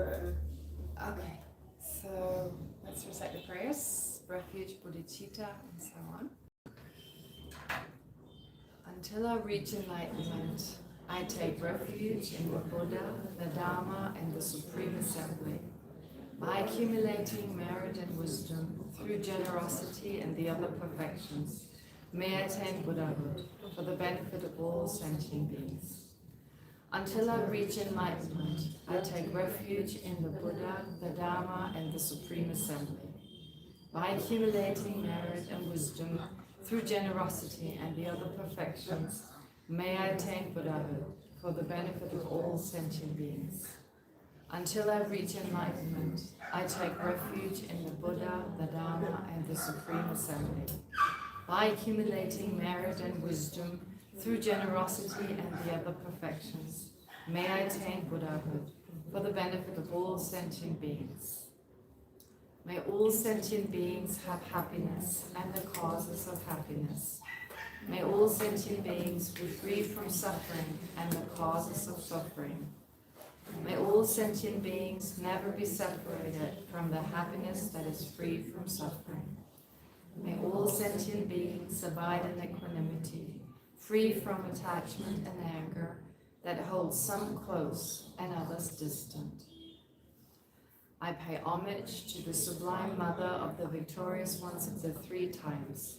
Okay, so let's recite the prayers, refuge, bodhicitta, and so on. Until I reach enlightenment, I take refuge in the Buddha, the Dharma, and the Supreme Assembly. By accumulating merit and wisdom through generosity and the other perfections, may I attain Buddhahood for the benefit of all sentient beings. Until I reach enlightenment, I take refuge in the Buddha, the Dharma, and the Supreme Assembly. By accumulating merit and wisdom through generosity and the other perfections, may I attain Buddhahood for the benefit of all sentient beings. Until I reach enlightenment, I take refuge in the Buddha, the Dharma, and the Supreme Assembly. By accumulating merit and wisdom through generosity and the other perfections, may I attain Buddhahood for the benefit of all sentient beings. May all sentient beings have happiness and the causes of happiness. May all sentient beings be free from suffering and the causes of suffering. May all sentient beings never be separated from the happiness that is free from suffering. May all sentient beings abide in equanimity, free from attachment and anger that holds some close and others distant. I pay homage to the Sublime Mother of the victorious ones of the three times,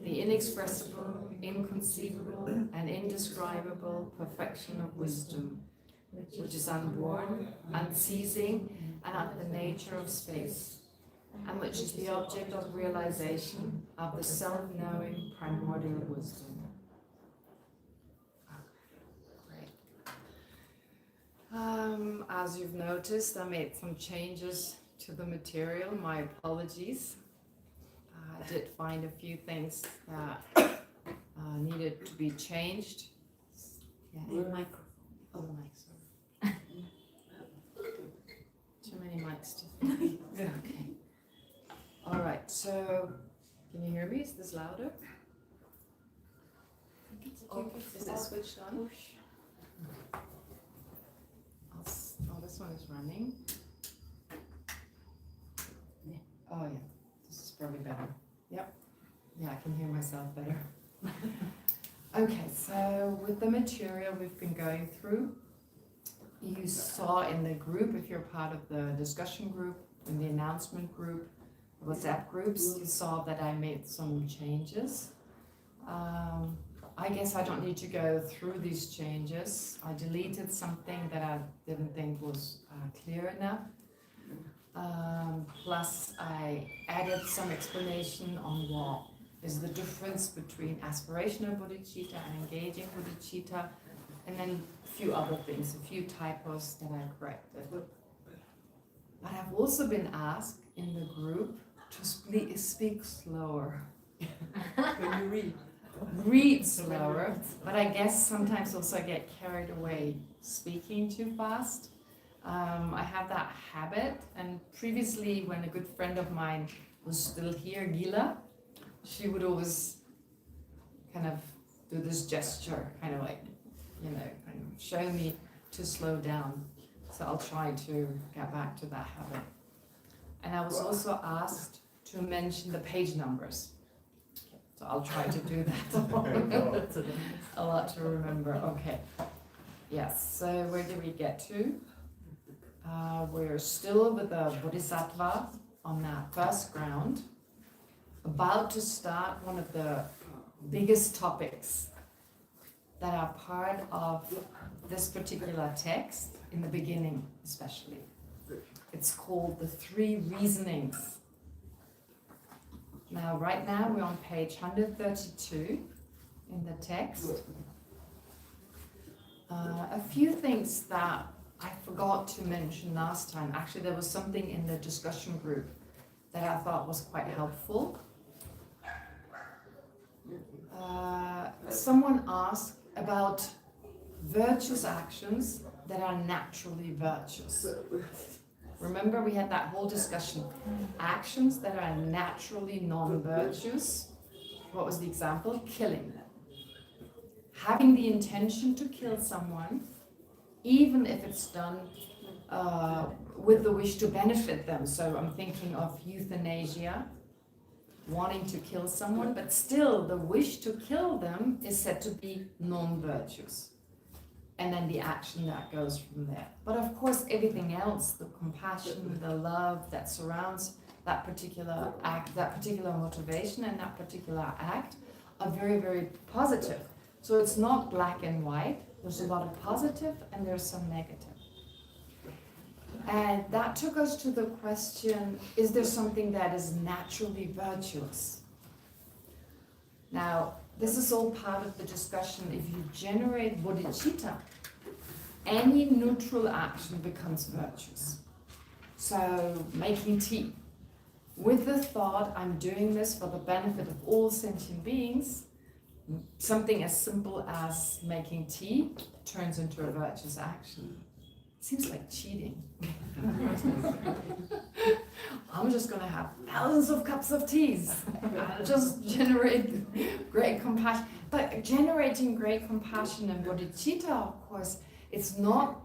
the inexpressible, inconceivable, and indescribable perfection of wisdom, which is unborn, unceasing, and of the nature of space, and which is the object of realization of the self-knowing primordial wisdom. As you've noticed, I made some changes to the material. My apologies. I did find a few things that needed to be changed. Yeah, microphone. Oh, the mic, sorry. Too many mics to okay. All right, so can you hear me? Is this louder? Oh, is this switched on? Oh, this one is running. Oh yeah, this is probably better. Yep. Yeah, I can hear myself better. Okay, so with the material we've been going through, you saw in the group, if you're part of the discussion group, in the announcement group, WhatsApp groups, you saw that I made some changes. I guess I don't need to go through these changes. I deleted something that I didn't think was clear enough. Plus, I added some explanation on what is the difference between aspirational bodhicitta and engaging bodhicitta, and then a few other things, a few typos that I corrected. But I've also been asked in the group to speak slower. When you read slower, but I guess sometimes also I get carried away speaking too fast. I have that habit, and previously when a good friend of mine was still here, Gila, she would always kind of do this gesture, kind of like, kind of show me to slow down. So I'll try to get back to that habit. And I was also asked to mention the page numbers. So I'll try to do that. A lot to remember. Okay. Yes, so where did we get to? We're still with the Bodhisattva on that first ground, about to start one of the biggest topics that are part of this particular text, in the beginning especially. It's called the Three Reasonings. Now, right now we're on page 132 in the text. A few things that I forgot to mention last time. Actually, there was something in the discussion group that I thought was quite helpful. Someone asked about virtuous actions that are naturally virtuous. Remember, we had that whole discussion. Actions that are naturally non-virtuous. What was the example? Killing. Having the intention to kill someone, even if it's done with the wish to benefit them. So I'm thinking of euthanasia, wanting to kill someone, but still the wish to kill them is said to be non-virtuous. And then the action that goes from there. But of course, everything else, the compassion, the love that surrounds that particular act, that particular motivation and that particular act are very, very positive. So it's not black and white. There's a lot of positive and there's some negative. And that took us to the question, is there something that is naturally virtuous? Now, this is all part of the discussion. If you generate bodhicitta, any neutral action becomes virtuous. So, making tea. With the thought, I'm doing this for the benefit of all sentient beings, something as simple as making tea turns into a virtuous action. Seems like cheating. I'm just going to have thousands of cups of teas. I'll just generate great compassion. But generating great compassion and bodhicitta, of course, it's not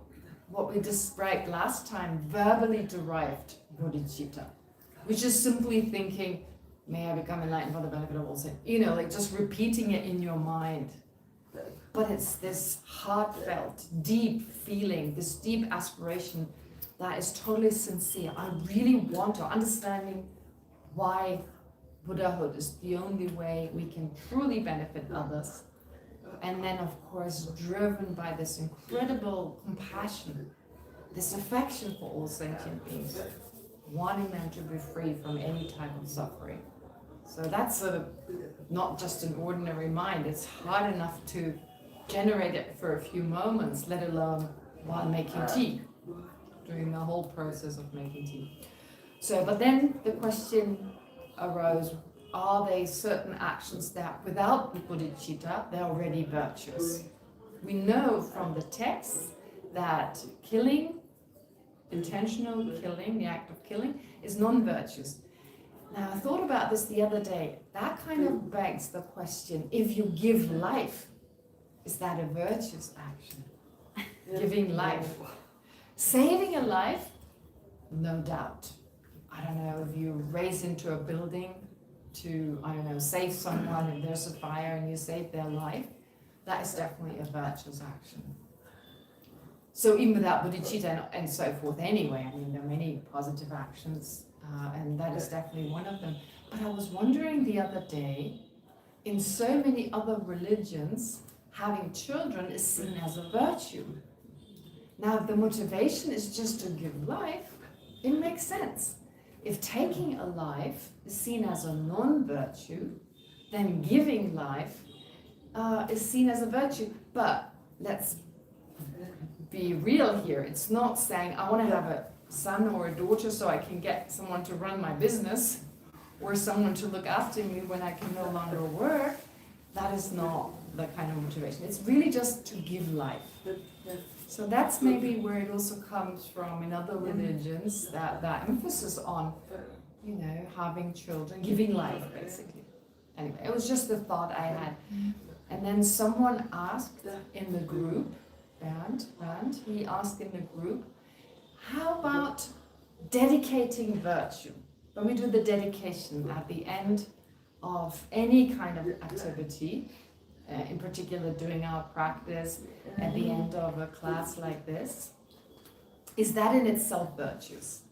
what we described last time, verbally derived bodhicitta, which is simply thinking, may I become enlightened for the benefit of all sent. Like just repeating it in your mind. But it's this heartfelt, deep feeling, this deep aspiration that is totally sincere. I really want to, understanding why Buddhahood is the only way we can truly benefit others. And then, of course, driven by this incredible compassion, this affection for all sentient beings, wanting them to be free from any type of suffering. So that's not just an ordinary mind. It's hard enough to generate it for a few moments, let alone while making tea, during the whole process of making tea. So, but then the question arose, are there certain actions that without bodhicitta, they're already virtuous? We know from the text that killing, intentional killing, the act of killing, is non-virtuous. Now, I thought about this the other day. That kind of begs the question, if you give life, is that a virtuous action? Giving life. Saving a life? No doubt. I don't know, if you race into a building to, save someone and there's a fire and you save their life, that is definitely a virtuous action. So even without bodhicitta and so forth anyway, there are many positive actions, and that is definitely one of them. But I was wondering the other day, in so many other religions, having children is seen as a virtue. Now, if the motivation is just to give life, it makes sense. If taking a life is seen as a non-virtue, then giving life is seen as a virtue. But let's be real here. It's not saying I want to have a son or a daughter so I can get someone to run my business or someone to look after me when I can no longer work. That is not the kind of motivation. It's really just to give life. So that's maybe where it also comes from in other religions, that emphasis on, having children, giving life, basically. Anyway, it was just the thought I had. And then someone asked in the group, Bernd, he asked in the group, how about dedicating virtue? When we do the dedication at the end of any kind of activity, in particular doing our practice at the end of a class like this, is that in itself virtuous?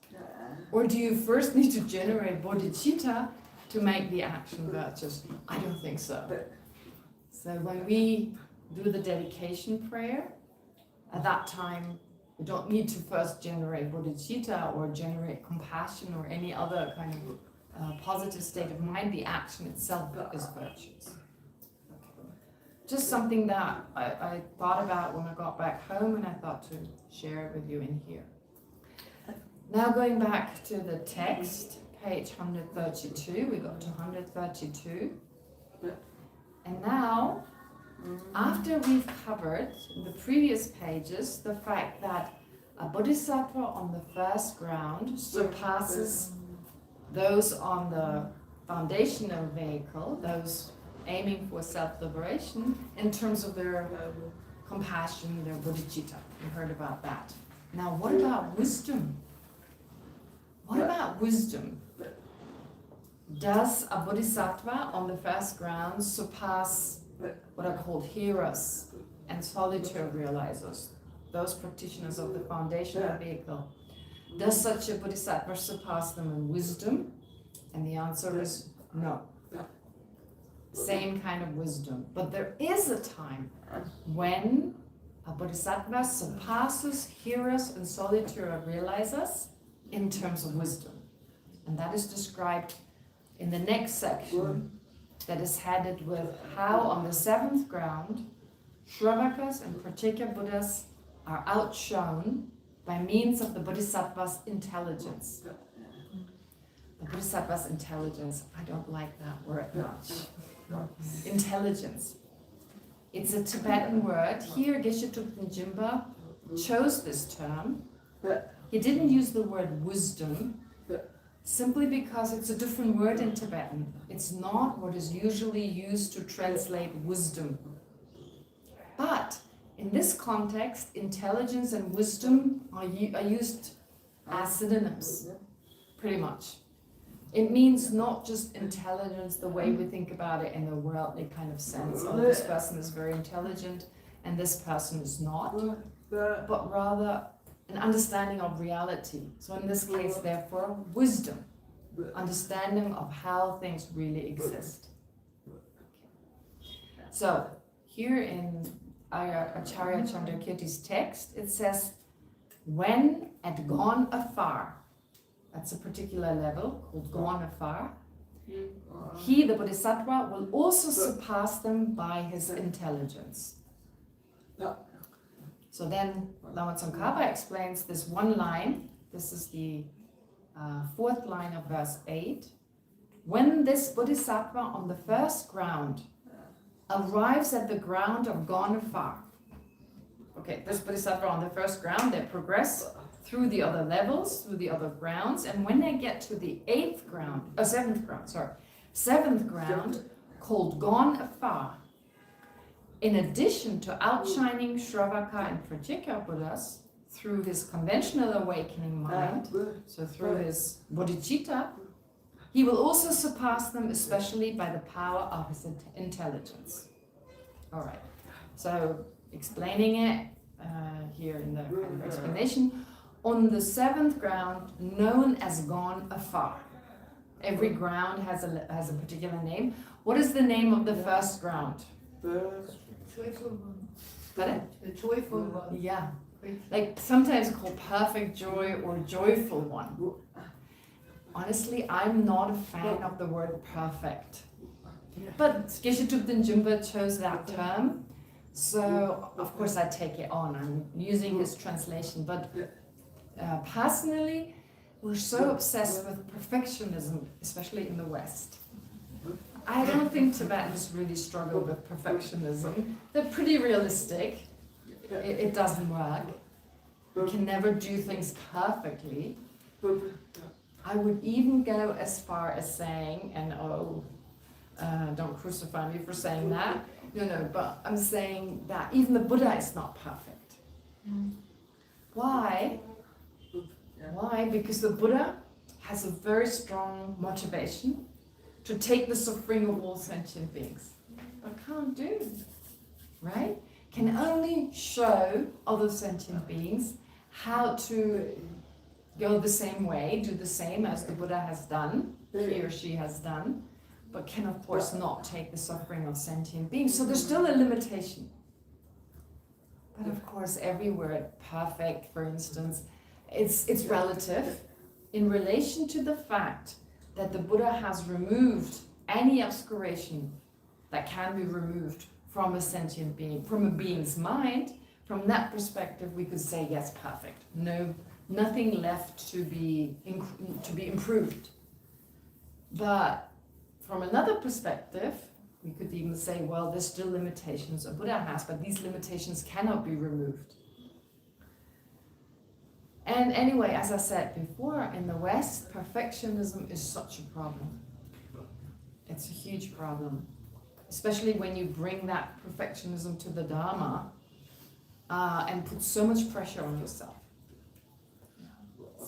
Or do you first need to generate bodhicitta to make the action virtuous? I don't think so. So when we do the dedication prayer, at that time, we don't need to first generate bodhicitta or generate compassion or any other kind of positive state of mind. The action itself is virtuous. Just something that I thought about when I got back home, and I thought to share it with you in here. Now going back to the text, page 132, we got to 132. And now, after we've covered in the previous pages the fact that a bodhisattva on the first ground surpasses those on the foundational vehicle, those aiming for self-liberation, in terms of their compassion, their bodhicitta. We heard about that. Now, what about wisdom? What about wisdom? Does a bodhisattva on the first ground surpass what are called hearers and solitude realizers, those practitioners of the foundational vehicle? Does such a bodhisattva surpass them in wisdom? And the answer is no. Same kind of wisdom. But there is a time when a bodhisattva surpasses hearers and solitude realizers in terms of wisdom. And that is described in the next section that is headed with how on the seventh ground Shravakas and Pratyeka Buddhas are outshone by means of the bodhisattva's intelligence. The bodhisattva's intelligence, I don't like that word much. Intelligence. It's a Tibetan word. Here Geshe Thupten Jinpa chose this term. He didn't use the word wisdom simply because it's a different word in Tibetan. It's not what is usually used to translate wisdom. But in this context, intelligence and wisdom are used as synonyms, pretty much. It means not just intelligence the way we think about it in a worldly kind of sense. Oh, this person is very intelligent and this person is not, but rather an understanding of reality. So in this case, therefore, wisdom, understanding of how things really exist. So here in Acharya Chandrakirti's text, it says, when at gone afar, that's a particular level called gone afar, he, the bodhisattva, will also surpass them by his intelligence. So then Lama Tsongkhapa explains this one line. This is the fourth line of verse 8. When this bodhisattva on the first ground arrives at the ground of gone afar. Okay, this bodhisattva on the first ground, they progress through the other levels, through the other grounds, and when they get to the seventh ground, called gone afar, in addition to outshining Shravaka and Pratyeka Buddhas through his conventional awakening mind, so through his bodhicitta, he will also surpass them, especially by the power of his intelligence. All right, so explaining it here in the kind of explanation, on the seventh ground, known as gone afar. Every ground has a particular name. What is the name of the first ground? Joyful one. Pardon? The joyful one. Yeah, like sometimes called perfect joy or joyful one. Honestly, I'm not a fan of the word perfect. But Geshe Thupten Jinpa chose that term, so of course I take it on. I'm using his translation, but personally, we're so obsessed with perfectionism, especially in the West. I don't think Tibetans really struggle with perfectionism. They're pretty realistic. It doesn't work. We can never do things perfectly. I would even go as far as saying, and don't crucify me for saying that, no, but I'm saying that even the Buddha is not perfect. Why? Why? Because the Buddha has a very strong motivation to take the suffering of all sentient beings, but can't do, right? Can only show other sentient beings how to go the same way, do the same as the Buddha has done, he or she has done, but can of course not take the suffering of sentient beings. So there's still a limitation. But of course, every word, perfect, for instance, it's relative in relation to the fact that the Buddha has removed any obscuration that can be removed from a sentient being, from a being's mind. From that perspective, we could say, yes, perfect. No, nothing left to be improved. But from another perspective, we could even say, well, there's still limitations a Buddha has, but these limitations cannot be removed. And anyway, as I said before, in the West, perfectionism is such a problem. It's a huge problem, especially when you bring that perfectionism to the Dharma and put so much pressure on yourself.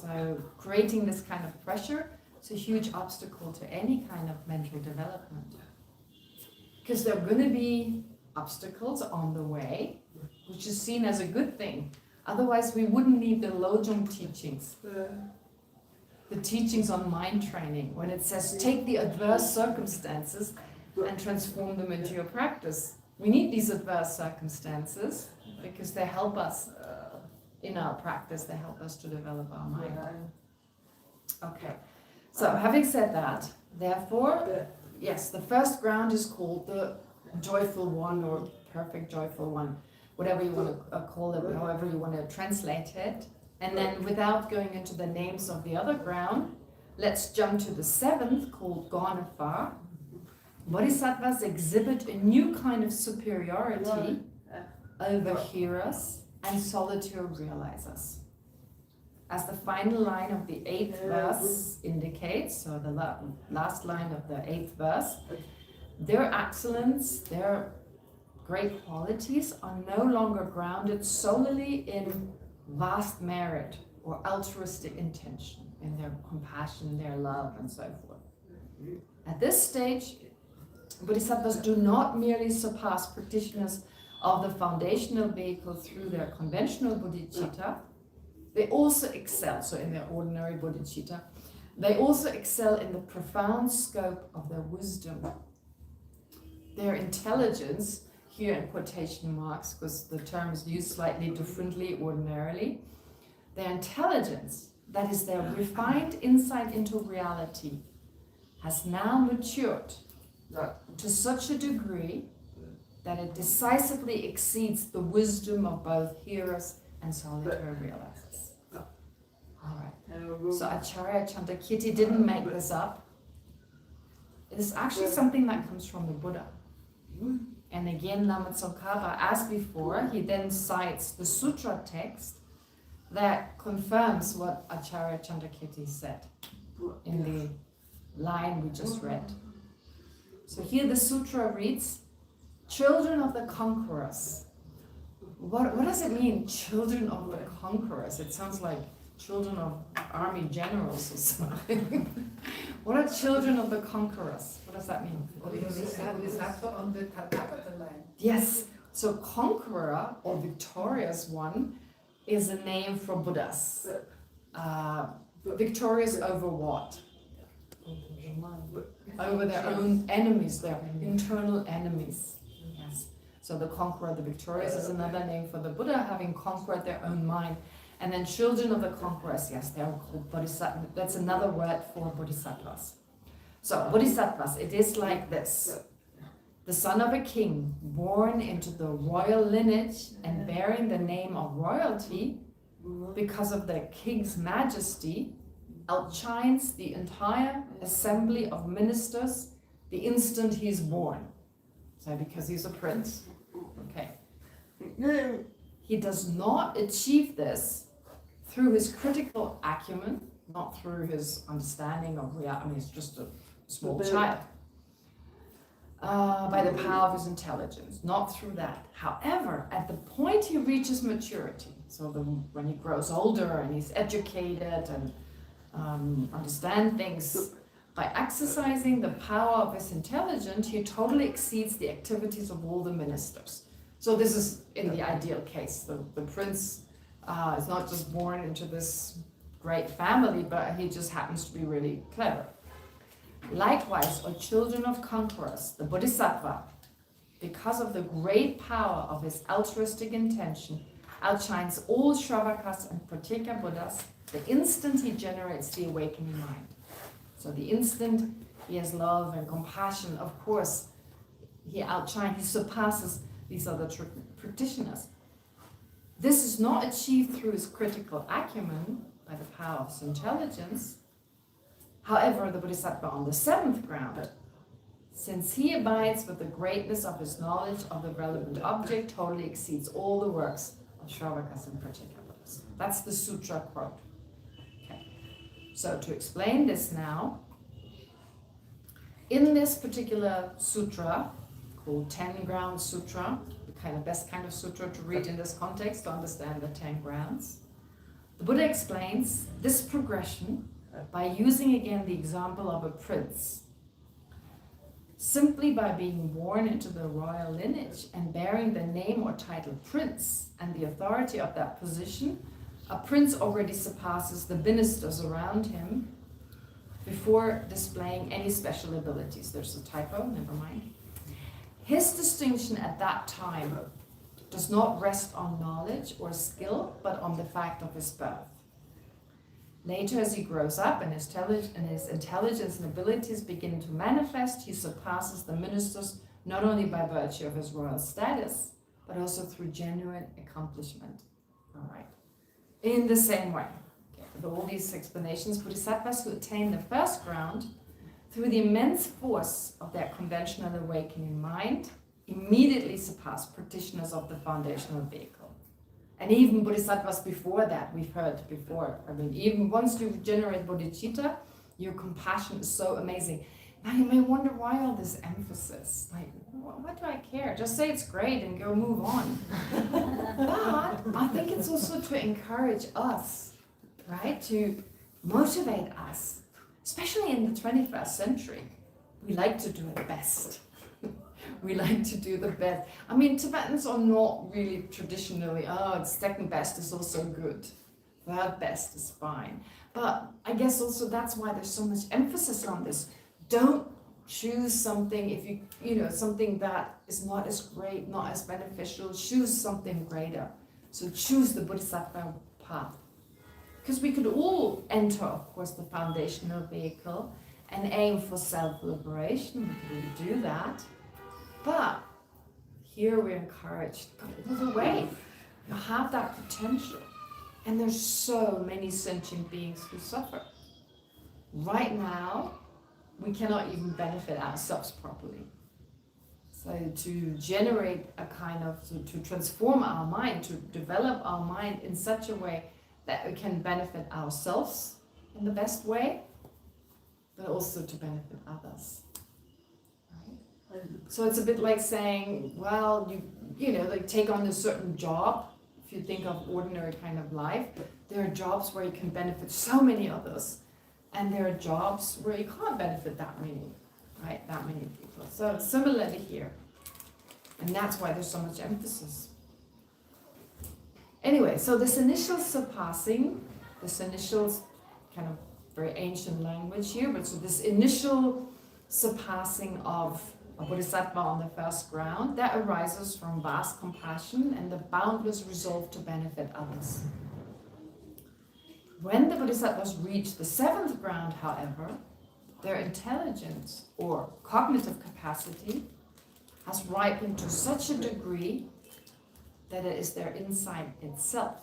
So creating this kind of pressure is a huge obstacle to any kind of mental development. Because there are going to be obstacles on the way, which is seen as a good thing. Otherwise, we wouldn't need the Lojong teachings. The teachings on mind training, when it says take the adverse circumstances and transform them into your practice. We need these adverse circumstances because they help us in our practice, they help us to develop our mind. Okay, so having said that, therefore, yes, the first ground is called the joyful one or perfect joyful one, whatever you want to call it, however you want to translate it. And then without going into the names of the other ground, let's jump to the seventh called Gonapa. Bodhisattvas exhibit a new kind of superiority over hearers and solitude realizers. As the final line of the 8th verse indicates, so the last line of the 8th verse, their excellence, their great qualities are no longer grounded solely in vast merit or altruistic intention, in their compassion, their love, and so forth. At this stage, Bodhisattvas do not merely surpass practitioners of the foundational vehicle through their conventional bodhicitta, they also excel, so in their ordinary bodhicitta, they also excel in the profound scope of their wisdom. Their intelligence, here in quotation marks, because the term is used slightly differently ordinarily, their intelligence, that is their refined insight into reality, has now matured to such a degree that it decisively exceeds the wisdom of both hearers and solitary realizers. All right. So Acharya Chandrakirti didn't make this up. It is actually something that comes from the Buddha. And again, Lama Tsongkhapa, as before, he then cites the sutra text that confirms what Acharya Chandrakirti said in the line we just read. So here the sutra reads, children of the conquerors. What does it mean, children of the conquerors? It sounds like children of army generals or something. What are children of the conquerors? What does that mean? On the Tathagata line. Yes, so conqueror or victorious one is a name for Buddhas. Victorious over what? Over their own enemies, their internal enemies. Yes. So the conqueror, the victorious, is another name for the Buddha, having conquered their own mind. And then children of the conquerors, yes, they are called bodhisattvas. That's another word for bodhisattvas. So bodhisattvas, it is like this. The son of a king, born into the royal lineage and bearing the name of royalty, because of the king's majesty, outshines the entire assembly of ministers the instant he's born. So because he's a prince. Okay. He does not achieve this through his critical acumen, not through his understanding of reality. I mean, he's just a small child. By the power of his intelligence, not through that. However, at the point he reaches maturity, so when he grows older and he's educated and understand things, by exercising the power of his intelligence, he totally exceeds the activities of all the ministers. So this is in the ideal case. The prince is not just born into this great family, but he just happens to be really clever. Likewise, O children of conquerors, the Bodhisattva, because of the great power of his altruistic intention, outshines all Shravakas and Pratyeka Buddhas the instant he generates the awakening mind. So the instant he has love and compassion, of course, he surpasses these other practitioners. This is not achieved through his critical acumen, by the power of his intelligence. However, the Bodhisattva on the 7th ground, since he abides with the greatness of his knowledge of the relevant object, totally exceeds all the works of Shravakas and Pratyeka Buddhas. That's the sutra quote. Okay. So to explain this now, in this particular sutra, called 10 Ground Sutra, the best kind of sutra to read in this context to understand the 10 grounds, The Buddha explains this progression by using again the example of a prince. Simply by being born into the royal lineage and bearing the name or title prince and the authority of that position, a prince already surpasses the ministers around him before displaying any special abilities. There's a typo, never mind. His distinction at that time does not rest on knowledge or skill, but on the fact of his birth. Later, as he grows up and his intelligence and abilities begin to manifest, he surpasses the ministers not only by virtue of his royal status, but also through genuine accomplishment. All right. In the same way, with all these explanations, bodhisattvas who attain the first ground through the immense force of their conventional awakening mind immediately surpass practitioners of the foundational vehicle. And even bodhisattvas before that, we've heard before. I mean, even once you generate bodhicitta, your compassion is so amazing. Now you may wonder why all this emphasis. Like, what do I care? Just say it's great and go move on. But I think it's also to encourage us, right? To motivate us, especially in the 21st century. We like to do it best. We like to do the best. I mean, Tibetans are not really traditionally, it's second best is also good. Third best is fine. But I guess also that's why there's so much emphasis on this. Don't choose something if something that is not as great, not as beneficial. Choose something greater. So choose the Bodhisattva path. Because we could all enter, of course, the foundational vehicle and aim for self-liberation. We could really do that. But here we're encouraged, go all the way. You have that potential. And there's so many sentient beings who suffer. Right now, we cannot even benefit ourselves properly. So to generate a kind of, to transform our mind, to develop our mind in such a way that we can benefit ourselves in the best way, but also to benefit others. So it's a bit like saying, well, like take on a certain job. If you think of ordinary kind of life, there are jobs where you can benefit so many others. And there are jobs where you can't benefit that many, right? That many people. So similarly here. And that's why there's so much emphasis. Anyway, so this initial surpassing, this initial kind of very ancient language here, but so this initial surpassing of a bodhisattva on the first ground, that arises from vast compassion and the boundless resolve to benefit others. When the bodhisattvas reach the seventh ground, however, their intelligence or cognitive capacity has ripened to such a degree that it is their insight itself,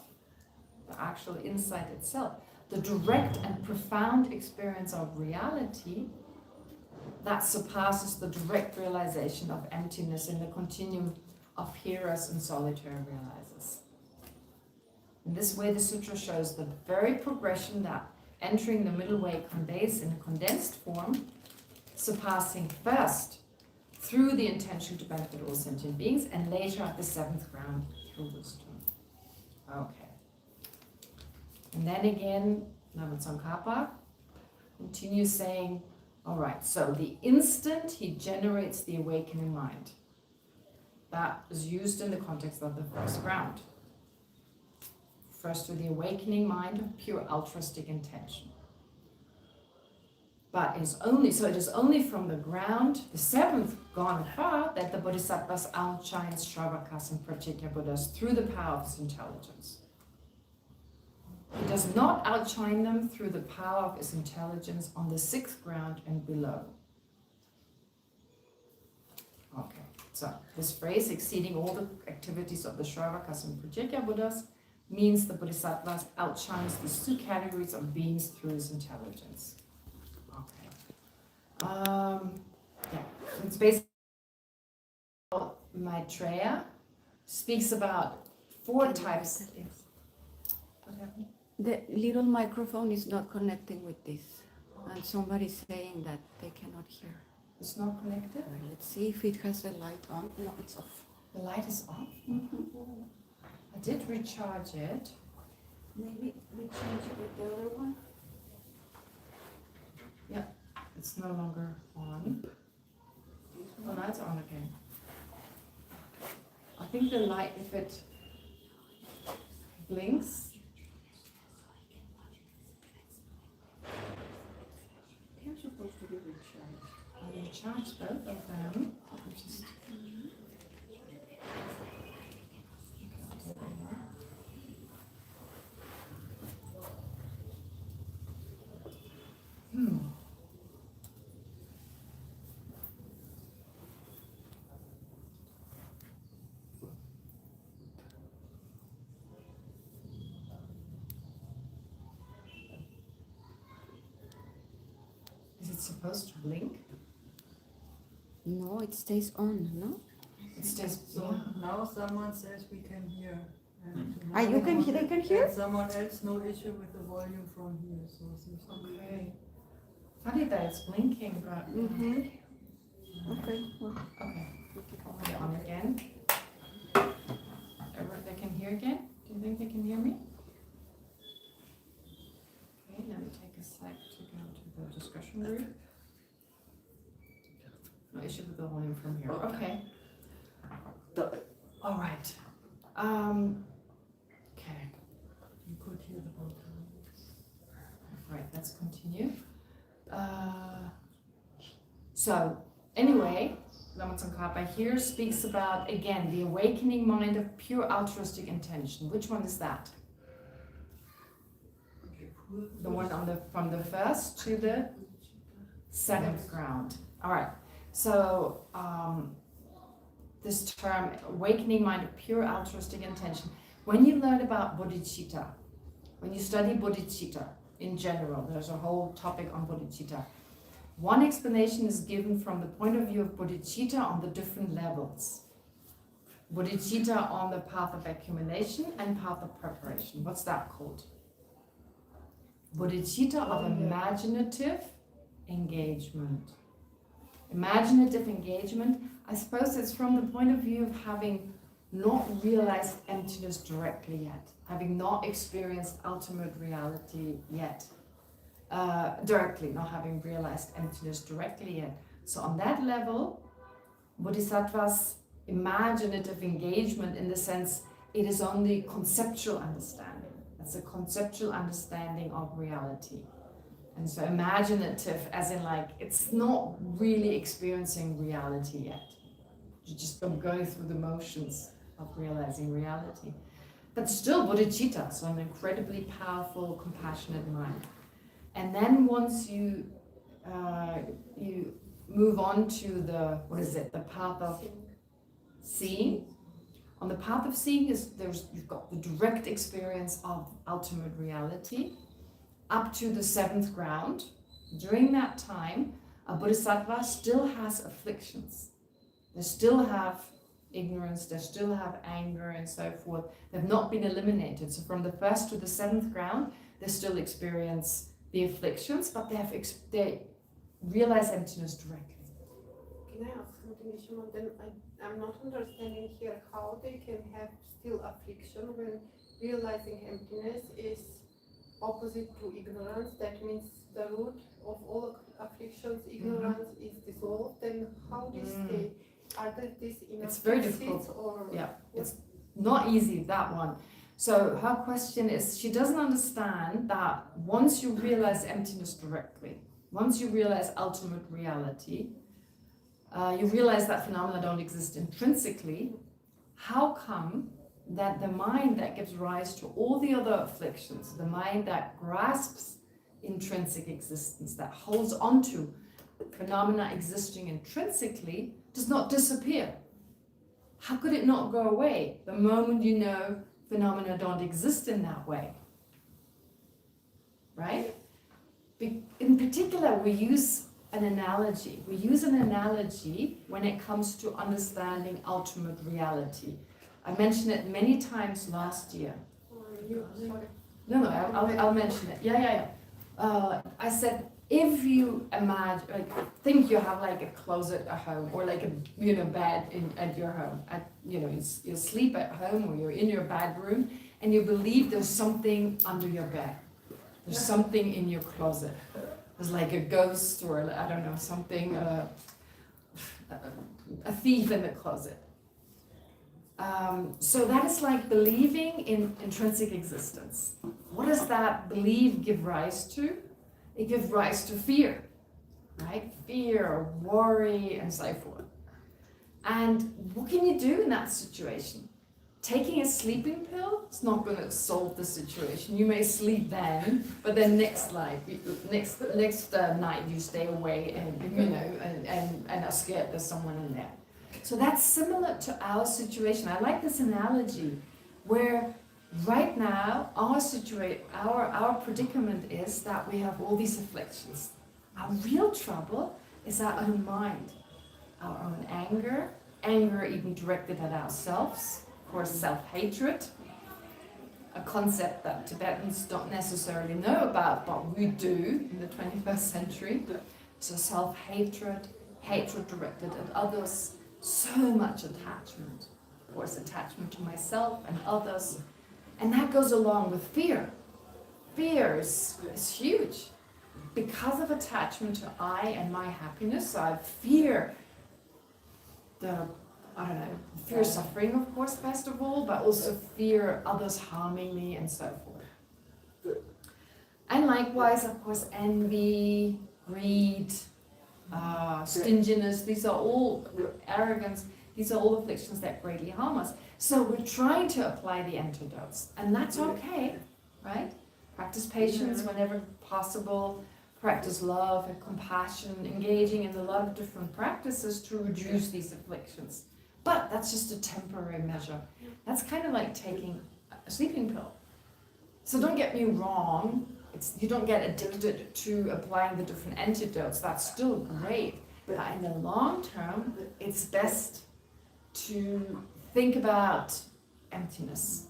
the actual insight itself, the direct and profound experience of reality that surpasses the direct realization of emptiness in the continuum of hearers and solitary realizers. In this way, the sutra shows the very progression that entering the middle way conveys in a condensed form, surpassing first through the intention to benefit all sentient beings, and later at the seventh ground through wisdom. Okay. And then again, Namatsangkhapa continues saying, all right, so the instant he generates the awakening mind, that is used in the context of the first ground. First with the awakening mind of pure altruistic intention. But it is only from the ground, the seventh Ganha, that the Bodhisattvas outshines Shravakas and Pratyeka Buddhas through the power of his intelligence. He does not outshine them through the power of his intelligence on the sixth ground and below. Okay, so this phrase, exceeding all the activities of the Shravakas and Pratyeka Buddhas, means the Bodhisattvas outshines these two categories of beings through his intelligence. Okay. It's basically Maitreya speaks about 4 types. Yes. What happened? The little microphone is not connecting with this, and somebody's saying that they cannot hear. It's not connected? Let's see if it has the light on. No, it's off. The light is off? Mm-hmm. I did recharge it. Maybe we change it with the other one. It's no longer on. Oh, now it's on again. I think the light, if it blinks, They're supposed to be recharged. I'm going to charge both of them. Just Is it supposed to blink? No, it stays on, no? It stays So on. now someone says we can hear. And Ah, you can hear, they can hear? And someone else, no issue with the volume from here, so it seems to be. Okay. Funny that it's blinking, but Mm-hmm. Okay, well, okay. we keep I'll on. put it on again. They can hear again? Do you think they can hear me? Okay, let me take a sec to go to the discussion group. No issue with the volume from here. Okay. All right. Okay. You could hear the volume. Right, let's continue. So, anyway, Lama Tsongkhapa here speaks about, again, the awakening mind of pure altruistic intention. Which one is that? The one on from the first to the seventh ground. All right. So, this term, awakening mind of pure altruistic intention. When you learn about bodhicitta, when you study bodhicitta in general, there's a whole topic on bodhicitta. One explanation is given from the point of view of bodhicitta on the different levels. Bodhicitta on the path of accumulation and path of preparation. What's that called? Bodhicitta of imaginative engagement. Imaginative engagement, I suppose it's from the point of view of having not realized emptiness directly yet, having not experienced ultimate reality yet. Directly, not having realized emptiness directly yet. So on that level, Bodhisattva's imaginative engagement, in the sense it is only conceptual understanding. It's a conceptual understanding of reality. And so imaginative as in like, it's not really experiencing reality yet. You're just going through the motions of realizing reality. But still bodhicitta, so an incredibly powerful, compassionate mind. And then once you move on to the, the path of seeing. On the path of seeing you've got the direct experience of ultimate reality up to the seventh ground. During that time, a bodhisattva still has afflictions. They still have ignorance, they still have anger and so forth. They've not been eliminated. So from the first to the seventh ground, they still experience the afflictions, but they realize emptiness directly. Can I ask something, Ishmael? Then I'm not understanding here how they can have still affliction when realizing emptiness is opposite to ignorance. That means the root of all afflictions, ignorance, is dissolved. Then how they stay? Are there this enough It's very exits difficult. or Yeah, it's not easy, that one. So her question is, she doesn't understand that once you realize emptiness directly, once you realize ultimate reality, you realize that phenomena don't exist intrinsically. How come that the mind that gives rise to all the other afflictions, the mind that grasps intrinsic existence, that holds onto phenomena existing intrinsically, does not disappear? How could it not go away the moment you know phenomena don't exist in that way? Right? In particular, we use an analogy. We use an analogy when it comes to understanding ultimate reality. I mentioned it many times last year. sorry. No, I'll mention it. Yeah. I said, if you imagine, think you have like a closet at home, or like a bed at your home. You sleep at home, or you're in your bedroom, and you believe there's something under your bed. There's something in your closet. There's like a ghost or I don't know, something, a thief in the closet. So that is like believing in intrinsic existence. What does that belief give rise to? It gives rise to fear, right? Fear, worry, and so forth. And what can you do in that situation? Taking a sleeping pill is not going to solve the situation. You may sleep then, but then next night you stay away and are scared there's someone in there. So that's similar to our situation. I like this analogy where right now our predicament is that we have all these afflictions. Our real trouble is our own mind, our own anger even directed at ourselves, of course self-hatred, a concept that Tibetans don't necessarily know about, but we do in the 21st century. So self-hatred, hatred directed at others, so much attachment, of course attachment to myself and others, and that goes along with fear. Fear is huge. Because of attachment to I and my happiness, I fear fear suffering, of course, first of all, but also fear others harming me and so forth. And likewise, of course, envy, greed, stinginess, these are all arrogance, these are all afflictions that greatly harm us. So we're trying to apply the antidotes, and that's okay, right? Practice patience whenever possible, practice love and compassion, engaging in a lot of different practices to reduce these afflictions. But that's just a temporary measure. That's kind of like taking a sleeping pill. So don't get me wrong, you don't get addicted to applying the different antidotes. That's still great. But in the long term, it's best to think about emptiness,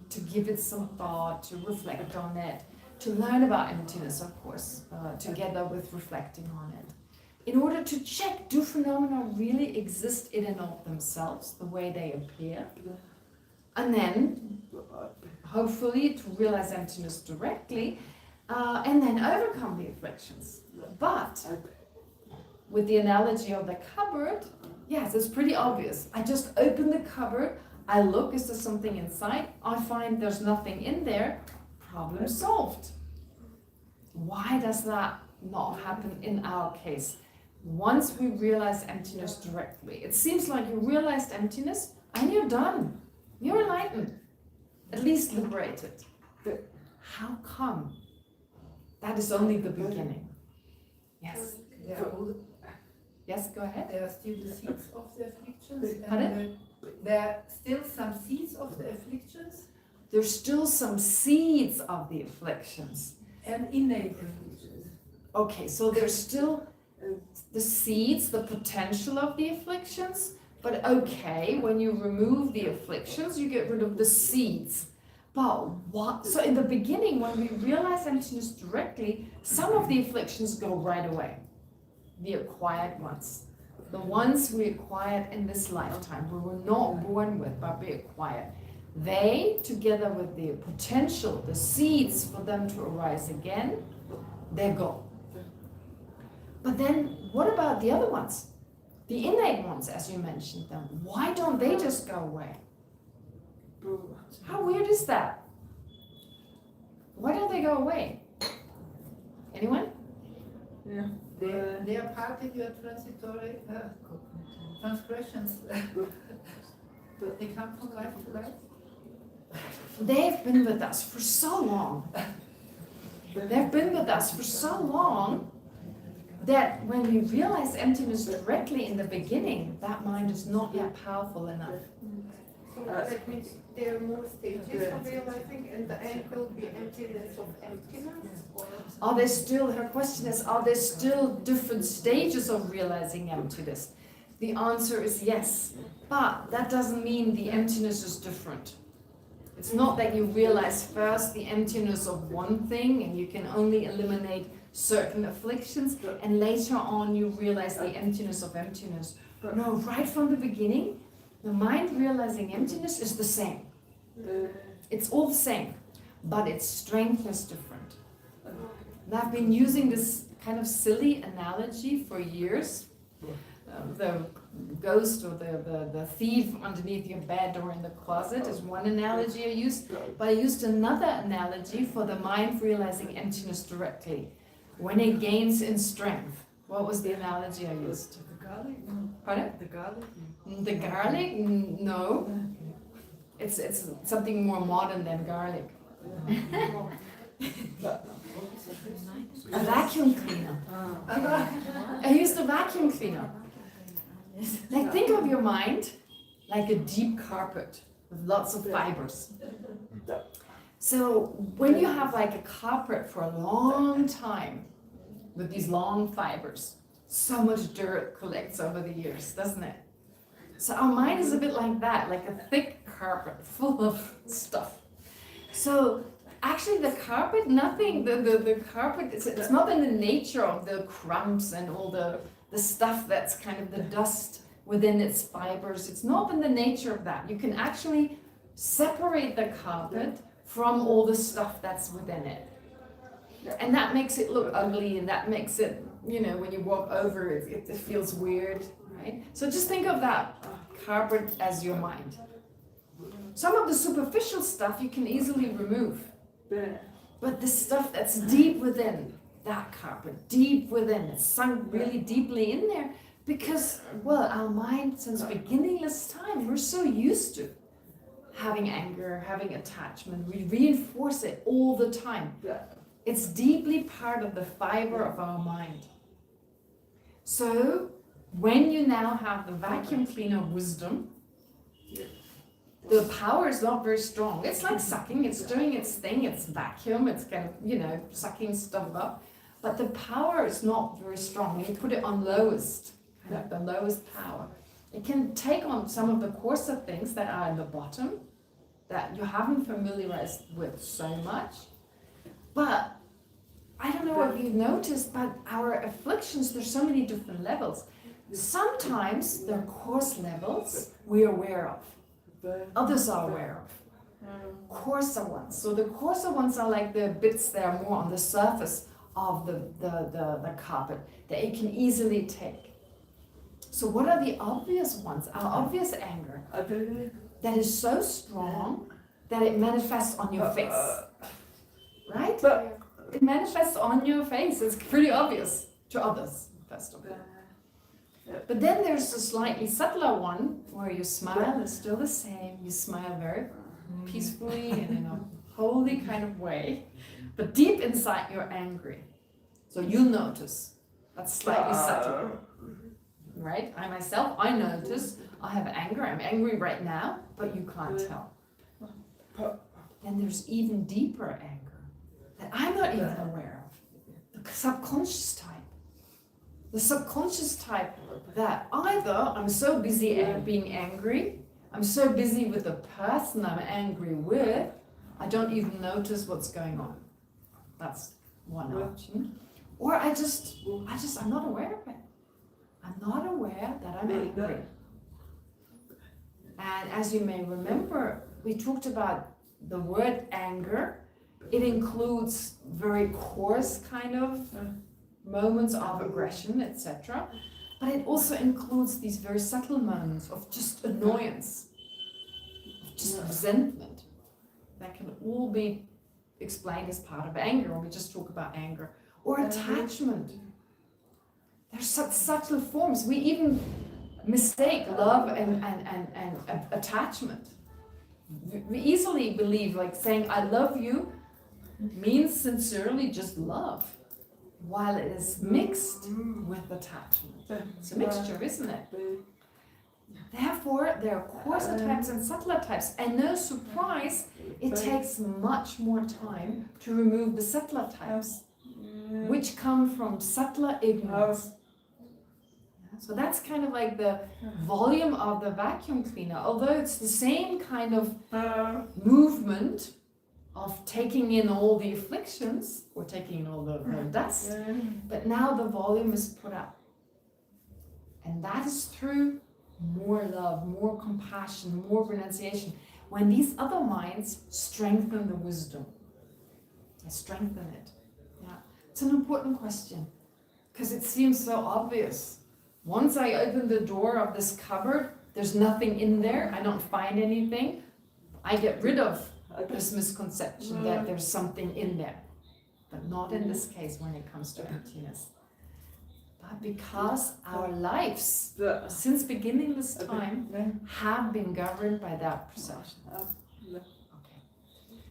to give it some thought, to reflect on it, to learn about emptiness, of course, together with reflecting on it, in order to check, do phenomena really exist in and of themselves, the way they appear, and then, hopefully, to realize emptiness directly, and then overcome the afflictions. But, with the analogy of the cupboard, yes, it's pretty obvious. I just open the cupboard, I look, is there something inside? I find there's nothing in there, problem solved. Why does that not happen in our case? Once we realize emptiness directly, it seems like you realized emptiness and you're done. You're enlightened, at least liberated. But how come? That is only the beginning. Yes. Yes, go ahead. There are still the seeds of the afflictions. Pardon? There are still some seeds of the afflictions. There's still some seeds of the afflictions. And innate afflictions. Okay, so there's still the seeds, the potential of the afflictions, but okay, when you remove the afflictions, you get rid of the seeds. But what? So in the beginning, when we realize emptiness directly, some of the afflictions go right away. The acquired ones. The ones we acquired in this lifetime, we were not born with, but we acquired. They, together with the potential, the seeds for them to arise again, they're gone. But then, what about the other ones? The innate ones, as you mentioned them. Why don't they just go away? How weird is that? Why don't they go away? Anyone? Yeah. They are part of your transitory transgressions. They come from life to life. They've been with us for so long. They've been with us for so long that when we realize emptiness directly in the beginning, that mind is not yet powerful enough. So that means there are more stages of realizing, and the end will be emptiness of emptiness? Or Are there still, her question is, are there still different stages of realizing emptiness? The answer is yes, but that doesn't mean the emptiness is different. It's not that you realize first the emptiness of one thing and you can only eliminate certain afflictions, and later on you realize the emptiness of emptiness. No, right from the beginning, the mind realizing emptiness is the same. It's all the same, but its strength is different. And I've been using this kind of silly analogy for years. The ghost or the thief underneath your bed or in the closet is one analogy I used, but I used another analogy for the mind realizing emptiness directly. When it gains in strength. What was the analogy I used? The garlic? No. Pardon? The garlic? The garlic? No. It's something more modern than garlic. A vacuum cleaner. I used a vacuum cleaner. Like think of your mind like a deep carpet with lots of fibers. So when you have like a carpet for a long time with these long fibers, so much dirt collects over the years, doesn't it? So our mind is a bit like that, like a thick carpet full of stuff. So actually the carpet, the carpet, it's not in the nature of the crumbs and all the stuff that's kind of the dust within its fibers. It's not in the nature of that. You can actually separate the carpet from all the stuff that's within it. And that makes it look ugly, and that makes it, you know, when you walk over it, it feels weird, right? So just think of that carpet as your mind. Some of the superficial stuff you can easily remove. But the stuff that's deep within that carpet, deep within, it's sunk really deeply in there because, well, our mind since beginningless time, we're so used to having anger, having attachment. We reinforce it all the time. It's deeply part of the fiber of our mind. So when you now have the vacuum cleaner wisdom, the power is not very strong. It's like sucking, it's doing its thing, it's vacuum, it's kind of, you know, sucking stuff up. But the power is not very strong. When you put it on lowest, the lowest power, it can take on some of the coarser things that are in the bottom that you haven't familiarized with so much. But I don't know if you've noticed, but our afflictions, there's so many different levels. Sometimes they're coarse levels we're aware of. Others are aware of. Coarser ones. So the coarser ones are like the bits that are more on the surface of the carpet that you can easily take. So what are the obvious ones? Our obvious anger that is so strong that it manifests on your face. Right? It manifests on your face. It's pretty obvious to others, first of all. But then there's a slightly subtler one where your smile is still the same. You smile very peacefully and in a holy kind of way. But deep inside you're angry. So you'll notice. That's slightly subtle. Right? I myself, I notice I have anger. I'm angry right now, but you can't tell. Then there's even deeper anger that I'm not even aware of. The subconscious type. The subconscious type that either I'm so busy being angry, I'm so busy with the person I'm angry with, I don't even notice what's going on. That's one option. Or I'm not aware of it. I'm not aware that I'm angry. And as you may remember, we talked about the word anger. It includes very coarse kind of moments of aggression, etc. But it also includes these very subtle moments of just annoyance, of just resentment. That can all be explained as part of anger when we just talk about anger. Or attachment. There's such subtle forms. We even mistake love and attachment. We easily believe like saying I love you means sincerely just love, while it is mixed with attachment. It's a mixture, isn't it? Therefore, there are coarser types and subtler types, and no surprise, it takes much more time to remove the subtler types, which come from subtler ignorance. So that's kind of like the volume of the vacuum cleaner, although it's the same kind of movement of taking in all the afflictions, or taking in all the dust, but now the volume is put up. And that is through more love, more compassion, more renunciation. when these other minds strengthen the wisdom. They strengthen it. Yeah. It's an important question because it seems so obvious. Once I open the door of this cupboard, there's nothing in there. I don't find anything. I get rid of this misconception that there's something in there. But not in this case when it comes to emptiness. But because our lives, since beginning this time, have been governed by that perception. Okay.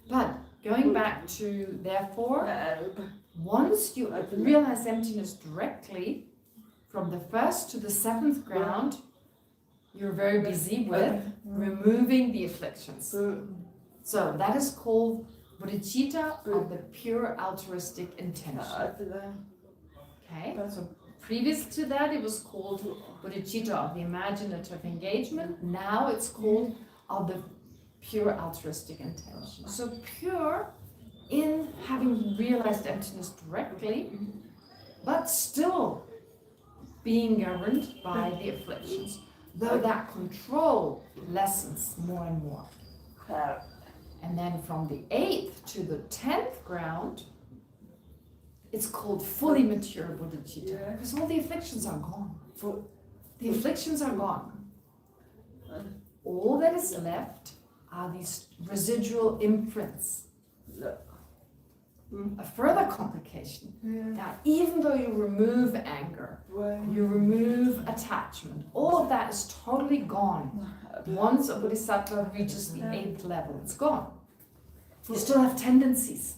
But going back to, therefore, once you realize emptiness directly, from the first to the seventh ground, you're very busy with removing the afflictions. So that is called bodhicitta of the pure altruistic intention. Okay. Previous to that, it was called bodhicitta of the imaginative engagement. Now it's called of the pure altruistic intention. So pure in having realized emptiness directly, but still being governed by the afflictions, though that control lessens more and more. And then from the 8th to the 10th ground, it's called fully mature bodhicitta, because all the afflictions are gone. The afflictions are gone. All that is left are these residual imprints. A further complication, that even though you remove anger, you remove attachment, all of that is totally gone. Once a bodhisattva reaches the 8th level, it's gone. You still have tendencies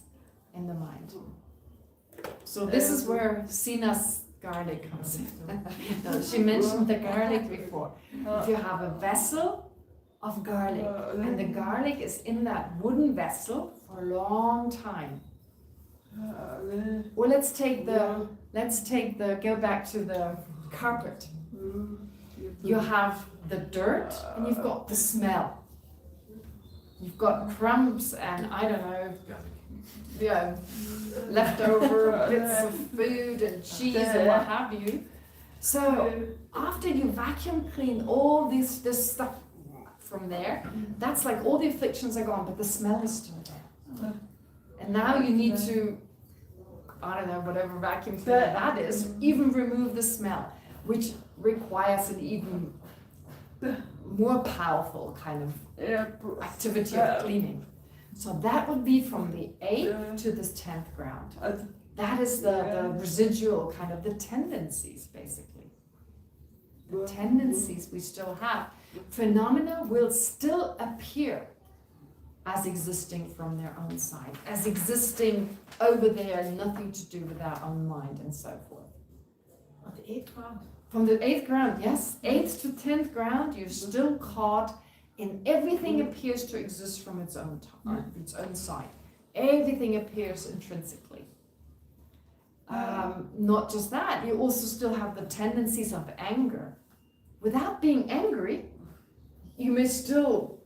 in the mind. So this is where Sina's garlic comes in. No, she mentioned the garlic before. If you have a vessel of garlic, and the garlic is in that wooden vessel for a long time. Well, let's take the, go back to the carpet. You have the dirt and you've got the smell. You've got crumbs and I don't know, leftover bits of food and cheese and what have you. So after you vacuum clean all this stuff from there, that's like all the afflictions are gone, but the smell is still there. And now you need to, I don't know, whatever vacuum cleaner that is, even remove the smell, which requires an even more powerful kind of activity of cleaning. So that would be from the 8th to the 10th ground. That is the residual kind of the tendencies, basically. The tendencies we still have. Phenomena will still appear as existing from their own side, as existing over there, nothing to do with our own mind and so forth. On the 8th ground. From the 8th ground, yes, 8th to 10th ground, you're still caught in everything appears to exist from its own side. Everything appears intrinsically. Not just that, you also still have the tendencies of anger. Without being angry, you may still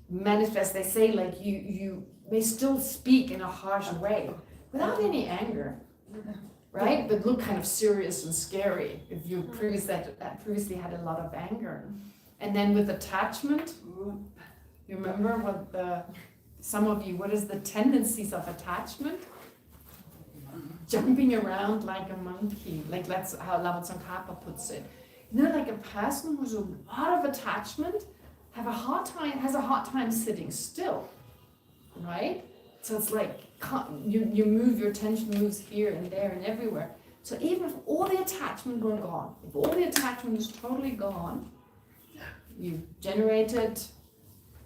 manifest, they say, like you may still speak in a harsh way without any anger, right? But look kind of serious and scary if you previously had a lot of anger. And then with attachment, you remember what is the tendencies of attachment? Jumping around like a monkey, like that's how Lama Tsongkhapa puts it. You know, like a person who's a lot of attachment has a hard time sitting still, right? So it's like you move, your attention moves here and there and everywhere. So even if all the attachment were gone, if all the attachment is totally gone, you generated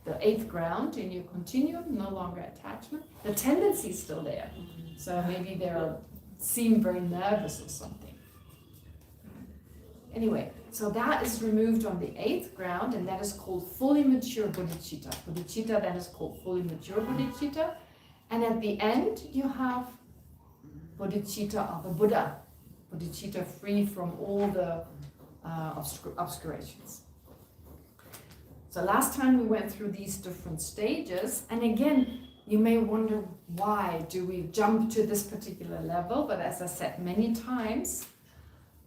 the 8th ground in your continuum, no longer attachment. The tendency is still there. So maybe they seem very nervous or something. Anyway, so that is removed on the 8th ground, and that is called fully mature bodhicitta. Bodhicitta then is called fully mature bodhicitta. And at the end, you have bodhicitta of a Buddha. Bodhicitta free from all the obscurations. So last time we went through these different stages, and again, you may wonder, why do we jump to this particular level? But as I said many times,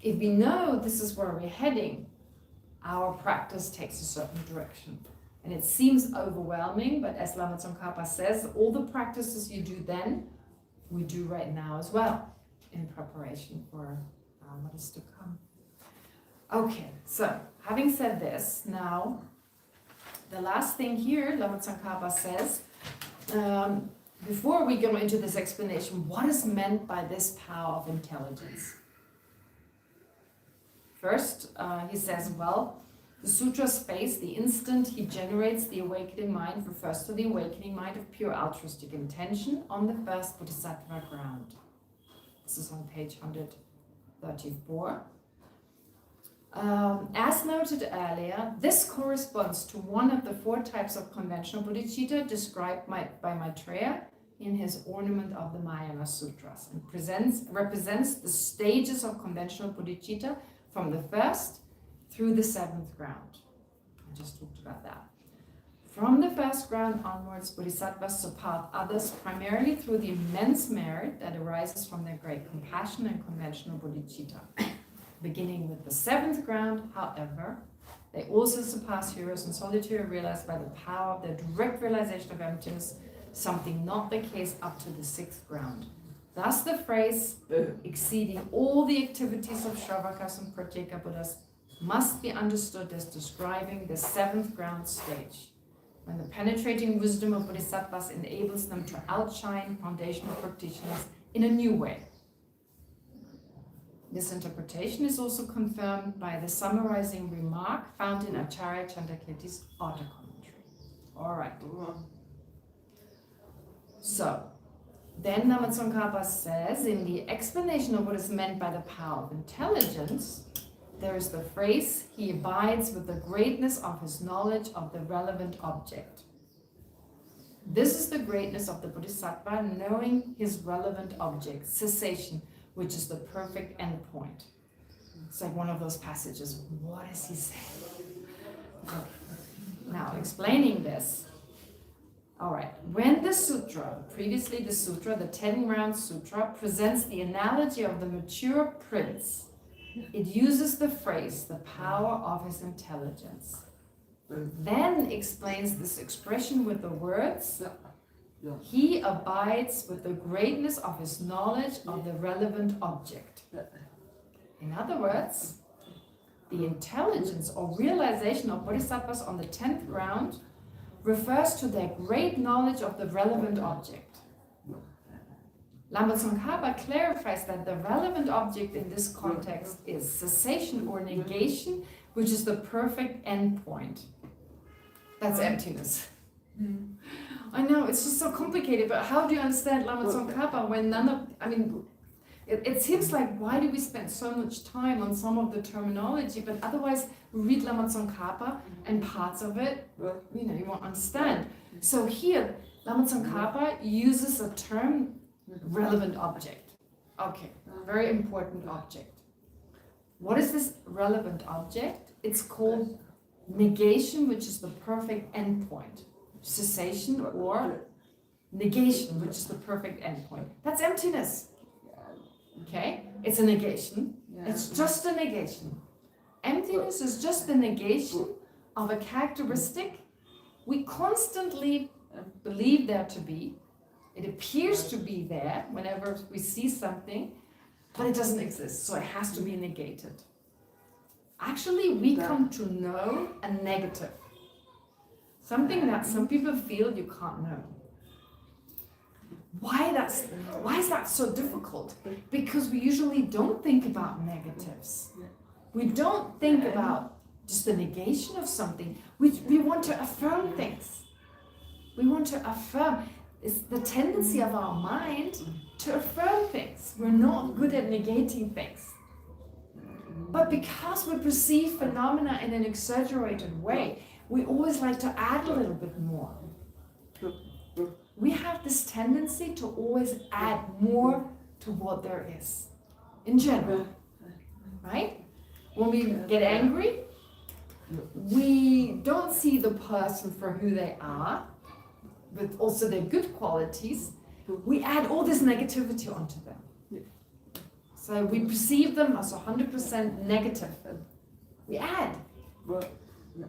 if we know this is where we're heading, our practice takes a certain direction. And it seems overwhelming, but as Lama Tsongkhapa says, all the practices you do then, we do right now as well, in preparation for what is to come. Okay, so having said this, now the last thing here, Lama Tsongkhapa says, before we go into this explanation, what is meant by this power of intelligence? First, he says, well, the sutra space, the instant he generates the awakening mind, refers to the awakening mind of pure altruistic intention on the first bodhisattva ground. This is on page 134. As noted earlier, this corresponds to one of the 4 types of conventional bodhicitta described by Maitreya in his Ornament of the Mahayana Sutras, and represents the stages of conventional bodhicitta from the first through the 7th ground. I just talked about that. From the first ground onwards, bodhisattvas surpass others primarily through the immense merit that arises from their great compassion and conventional bodhicitta. Beginning with the 7th ground, however, they also surpass heroes in solitude, realized by the power of their direct realization of emptiness, something not the case up to the 6th ground. Thus the phrase, exceeding all the activities of Shravakas and Pratyeka Buddhas, must be understood as describing the 7th ground stage, when the penetrating wisdom of bodhisattvas enables them to outshine foundational practitioners in a new way. This interpretation is also confirmed by the summarizing remark found in Acharya Chandrakirti's author commentary. All right. So, then Lama Tsongkhapa says, in the explanation of what is meant by the power of intelligence, there is the phrase, he abides with the greatness of his knowledge of the relevant object. This is the greatness of the bodhisattva, knowing his relevant object, cessation, which is the perfect endpoint. It's like one of those passages. What is he saying? Okay. Now, explaining this. All right. When the sutra, previously the sutra, the 10-round sutra, presents the analogy of the mature prince, it uses the phrase, the power of his intelligence. Then explains this expression with the words, he abides with the greatness of his knowledge of the relevant object. In other words, the intelligence or realization of bodhisattvas on the 10th ground refers to their great knowledge of the relevant object. Lama Tsongkhapa clarifies that the relevant object in this context is cessation or negation, which is the perfect endpoint. That's emptiness. I know, it's just so complicated, but how do you understand Lama Tsongkhapa when it seems like, why do we spend so much time on some of the terminology, but otherwise we read Lama Tsongkhapa and parts of it, you won't understand. So here, Lama Tsongkhapa uses a term, relevant object. Okay, very important object. What is this relevant object? It's called negation, which is the perfect endpoint. Cessation or negation, which is the perfect endpoint. That's emptiness. Okay? It's a negation. It's just a negation. Emptiness is just the negation of a characteristic we constantly believe there to be. It appears to be there whenever we see something, but it doesn't exist, so it has to be negated. Actually, we come to know a negative. Something that some people feel you can't know. Why is that so difficult? Because we usually don't think about negatives. We don't think about just the negation of something. We want to affirm things. We want to affirm. It's the tendency of our mind to affirm things. We're not good at negating things. But because we perceive phenomena in an exaggerated way, we always like to add a little bit more. We have this tendency to always add more to what there is, in general, right? When we get angry, we don't see the person for who they are, with also their good qualities. We add all this negativity onto them. So we perceive them as 100% negative. We add.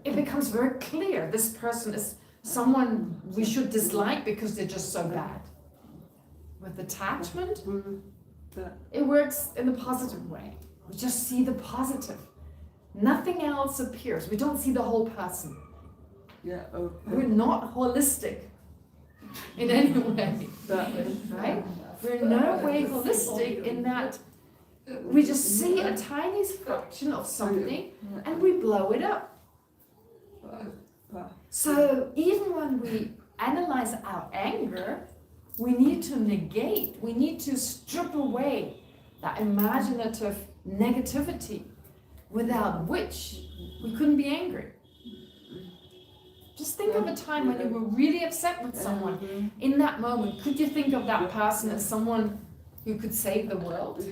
it becomes very clear this person is someone we should dislike because they're just so bad. With attachment, it works in the positive way. We just see the positive. Nothing else appears. We don't see the whole person. Yeah, okay. We're not holistic in any way, right? We're in no way holistic in that we just see a tiny fraction of something and we blow it up. So even when we analyze our anger, we need to negate, we need to strip away that imaginative negativity without which we couldn't be angry. Just think of a time when you were really upset with someone. In that moment, could you think of that person as someone who could save the world?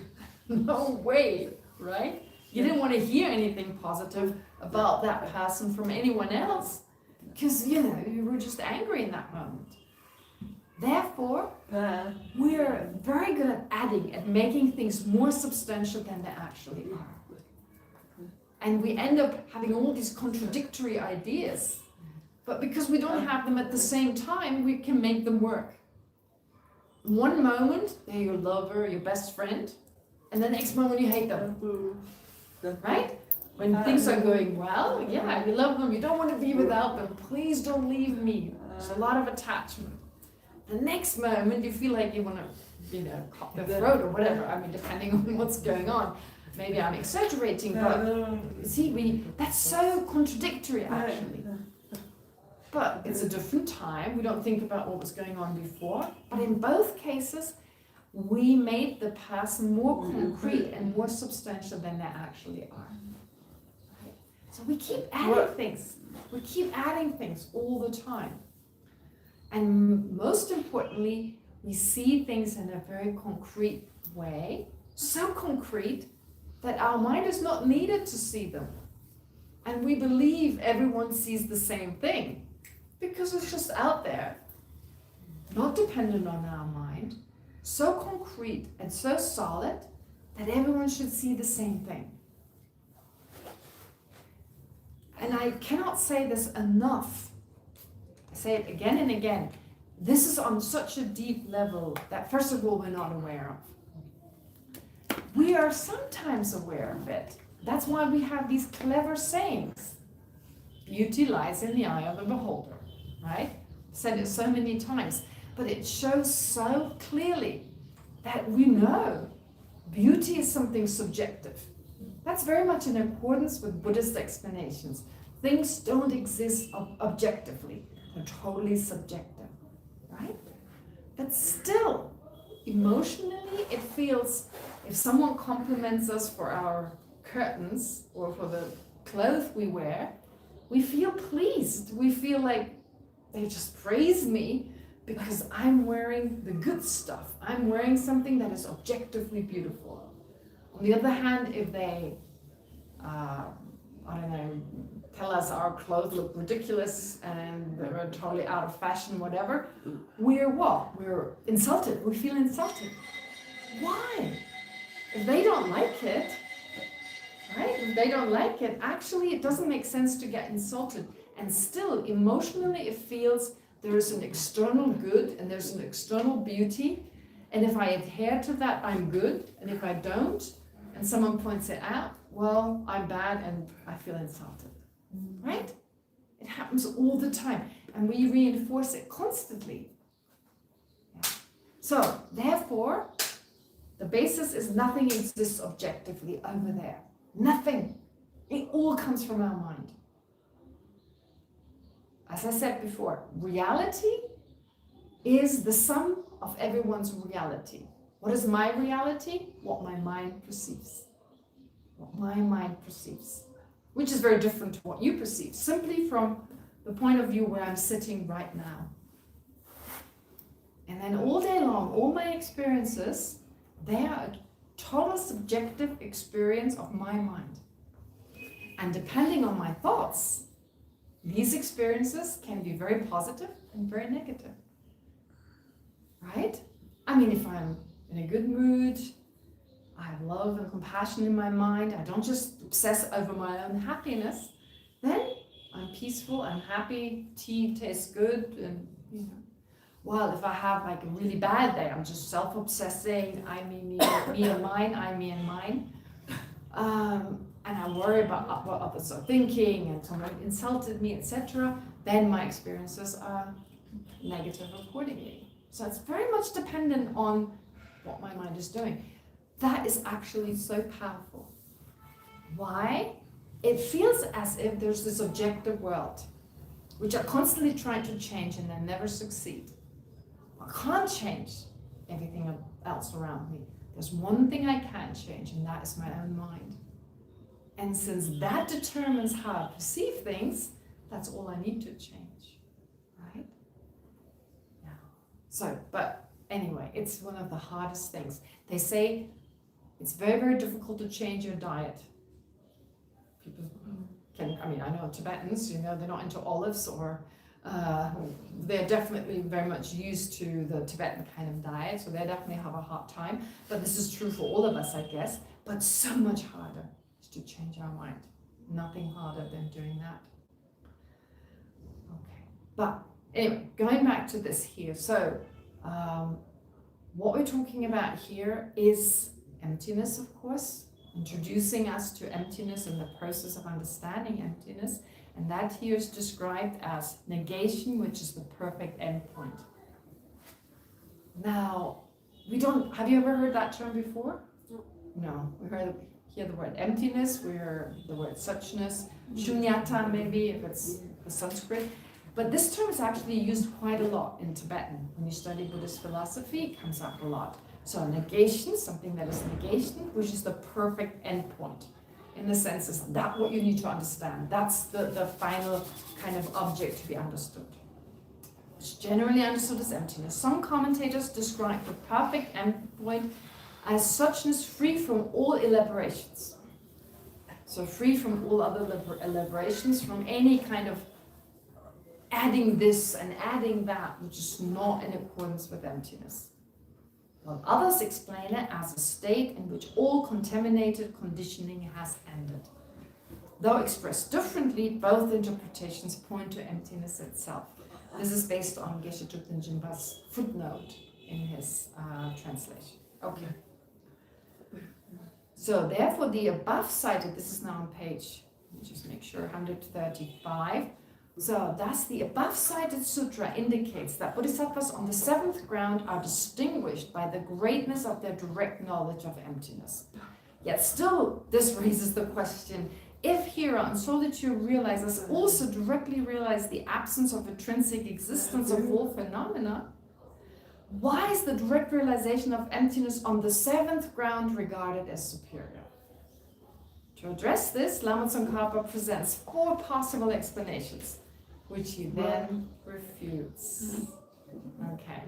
No way, right? You didn't want to hear anything positive about that person from anyone else because, you know, you were just angry in that moment. Therefore, we're very good at adding, at making things more substantial than they actually are. And we end up having all these contradictory ideas. But because we don't have them at the same time, we can make them work. One moment, they're your lover, your best friend, and the next moment you hate them. Right? When things are going well, yeah, you love them, you don't want to be without them. Please don't leave me. There's a lot of attachment. The next moment, you feel like you want to, you know, cut their throat or whatever. I mean, depending on what's going on. Maybe I'm exaggerating, but see, that's so contradictory actually. But it's a different time. We don't think about what was going on before. But in both cases, we made the person more concrete and more substantial than they actually are. Right? So we keep adding things. We keep adding things all the time. And most importantly, we see things in a very concrete way. So concrete that our mind is not needed to see them. And we believe everyone sees the same thing. Because it's just out there, not dependent on our mind, so concrete and so solid that everyone should see the same thing. And I cannot say this enough. I say it again and again. This is on such a deep level that first of all we're not aware of. We are sometimes aware of it. That's why we have these clever sayings. Beauty lies in the eye of the beholder. Right? Said it so many times, but it shows so clearly that we know beauty is something subjective. That's very much in accordance with Buddhist explanations. Things don't exist objectively, they're totally subjective, right? But still, emotionally, it feels, if someone compliments us for our curtains or for the clothes we wear, we feel pleased. We feel like they just praise me because I'm wearing the good stuff. I'm wearing something that is objectively beautiful. On the other hand, if they, tell us our clothes look ridiculous and they're totally out of fashion, whatever, we're what? We're insulted. We feel insulted. Why? If they don't like it, right? If they don't like it, actually it doesn't make sense to get insulted. And still, emotionally, it feels there is an external good and there's an external beauty. And if I adhere to that, I'm good. And if I don't, and someone points it out, well, I'm bad and I feel insulted. Right? It happens all the time. And we reinforce it constantly. Yeah. So, therefore, the basis is nothing exists objectively over there. Nothing. It all comes from our mind. As I said before, reality is the sum of everyone's reality. What is my reality? What my mind perceives. What my mind perceives. Which is very different to what you perceive, simply from the point of view where I'm sitting right now. And then all day long, all my experiences, they are a total subjective experience of my mind. And depending on my thoughts, these experiences can be very positive and very negative, right? I mean, if I'm in a good mood, I have love and compassion in my mind, I don't just obsess over my own happiness, then I'm peaceful, I'm happy, tea tastes good, and you know. Well, if I have like a really bad day, I'm just self-obsessing, I mean me and mine, I me and mine. And I worry about what others are thinking, and someone insulted me, etc. Then my experiences are negative accordingly. So it's very much dependent on what my mind is doing. That is actually so powerful. Why? It feels as if there's this objective world, which I constantly try to change and I never succeed. I can't change everything else around me. There's one thing I can change, and that is my own mind. And since that determines how I perceive things, that's all I need to change, right? Yeah. So, but anyway, it's one of the hardest things. They say it's very, very difficult to change your diet. People can, I mean, I know Tibetans, you know, they're not into olives or they're definitely very much used to the Tibetan kind of diet, so they definitely have a hard time. But this is true for all of us, I guess, but so much harder is to change our mind. Nothing harder than doing that. Okay, but anyway, going back to this here. So what we're talking about here is emptiness, of course, introducing us to emptiness and the process of understanding emptiness. And that here is described as negation, which is the perfect endpoint. Now, have you ever heard that term before? No. We hear the word emptiness, we hear the word suchness, shunyata maybe, if it's the Sanskrit. But this term is actually used quite a lot in Tibetan. When you study Buddhist philosophy, it comes up a lot. So negation, something that is negation, which is the perfect endpoint. In the sense, is that what you need to understand? That's the final kind of object to be understood. It's generally understood as emptiness. Some commentators describe the perfect endpoint as suchness free from all elaborations. So free from all other elaborations, from any kind of adding this and adding that, which is not in accordance with emptiness. While others explain it as a state in which all contaminated conditioning has ended. Though expressed differently, both interpretations point to emptiness itself. This is based on Geshe Thupten Jinpa's footnote in his translation. Okay. So therefore the above cited, this is now on page, just make sure, 135. So thus the above cited sutra indicates that bodhisattvas on the seventh ground are distinguished by the greatness of their direct knowledge of emptiness. Yet still this raises the question, if Hira in solitude realizers also directly realize the absence of intrinsic existence of all phenomena, why is the direct realization of emptiness on the seventh ground regarded as superior? To address this, Lama Tsongkhapa presents 4 possible explanations, which he then refutes. Okay.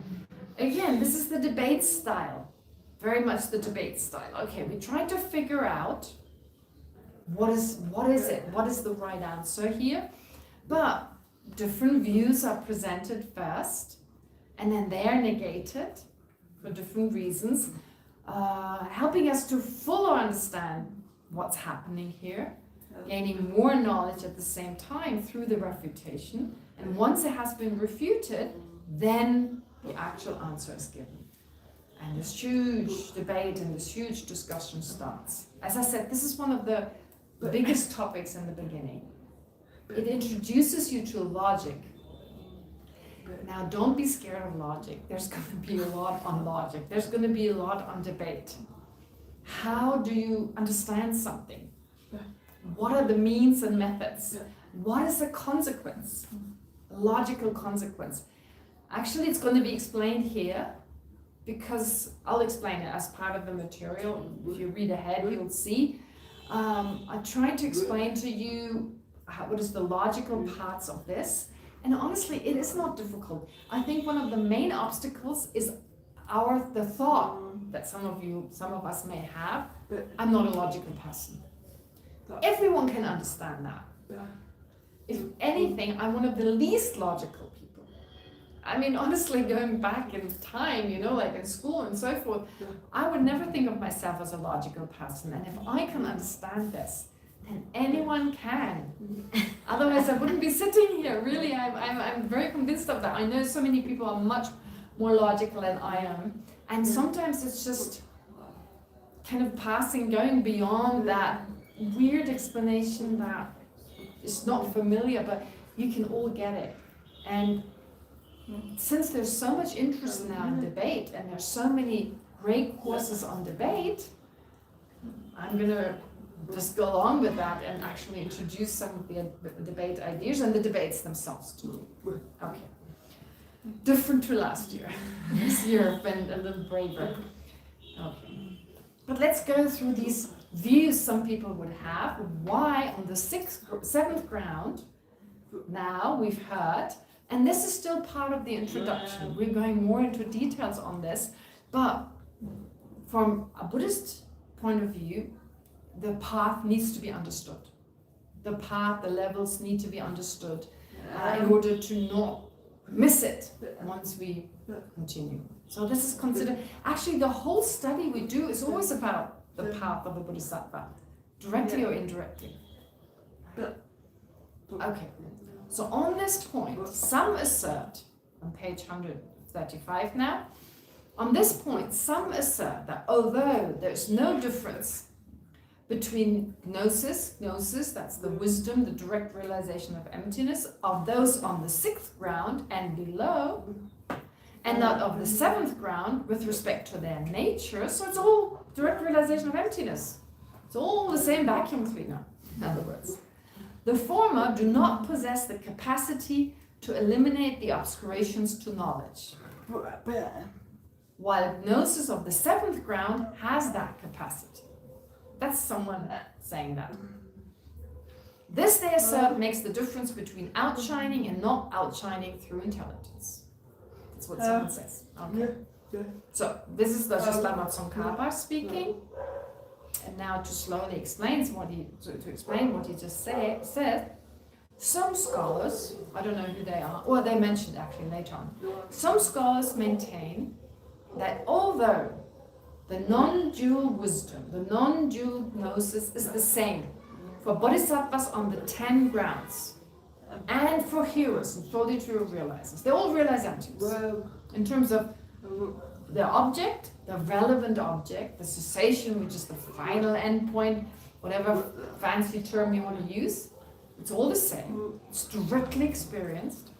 Again, this is the debate style. Very much the debate style. Okay, we try to figure out what is it? What is the right answer here? But different views are presented first, and then they are negated for different reasons, helping us to fully understand what's happening here, gaining more knowledge at the same time through the refutation. And once it has been refuted, then the actual answer is given. And this huge debate and this huge discussion starts. As I said, this is one of the biggest topics in the beginning. It introduces you to logic. Now, don't be scared of logic. There's going to be a lot on logic. There's going to be a lot on debate. How do you understand something? What are the means and methods? What is the consequence? A logical consequence. Actually, it's going to be explained here because I'll explain it as part of the material. If you read ahead, you'll see. I tried to explain to you what is the logical parts of this. And honestly, it is not difficult. I think one of the main obstacles is the thought that some of us may have. I'm not a logical person. Everyone can understand that. If anything, I'm one of the least logical people. I mean, honestly, going back in time, like in school and so forth, I would never think of myself as a logical person. And if I can understand this, And anyone can. Otherwise, I wouldn't be sitting here. Really, I'm very convinced of that. I know so many people are much more logical than I am. And sometimes it's just kind of passing, going beyond that weird explanation that is not familiar, but you can all get it. And since there's so much interest now in debate, and there's so many great courses on debate, I'm going to just go along with that and actually introduce some of the debate ideas and the debates themselves too. Okay. Different to last year. This year I've been a little braver. Okay. But let's go through these views some people would have. Why on the seventh ground, now we've heard, and this is still part of the introduction. We're going more into details on this, but from a Buddhist point of view, the path needs to be understood. The path, the levels need to be understood in order to not miss it once we continue. So this is considered, actually the whole study we do is always about the path of the Bodhisattva, directly or indirectly. Okay, so on this point, some assert, on page 135 now, on this point, some assert that although there's no difference between gnosis, that's the wisdom, the direct realization of emptiness, of those on the sixth ground and below, and that of the seventh ground with respect to their nature, so it's all direct realization of emptiness. It's all the same vacuum cleaner, in other words. The former do not possess the capacity to eliminate the obscurations to knowledge, while gnosis of the seventh ground has that capacity. That's someone saying that. This, they assert, makes the difference between outshining and not outshining through intelligence. That's what someone says. Okay. So this is the Lama Tsongkhapa speaking, and now to slowly explains what he to explain what he just said. Some scholars, I don't know who they are, or they mentioned actually later on. Some scholars maintain that although the non-dual wisdom, the non-dual gnosis is the same for bodhisattvas on the 10 grounds and for hearers and fully true realizers. They all realize emptiness in terms of the object, the relevant object, the cessation, which is the final endpoint, whatever fancy term you want to use. It's all the same. It's directly experienced.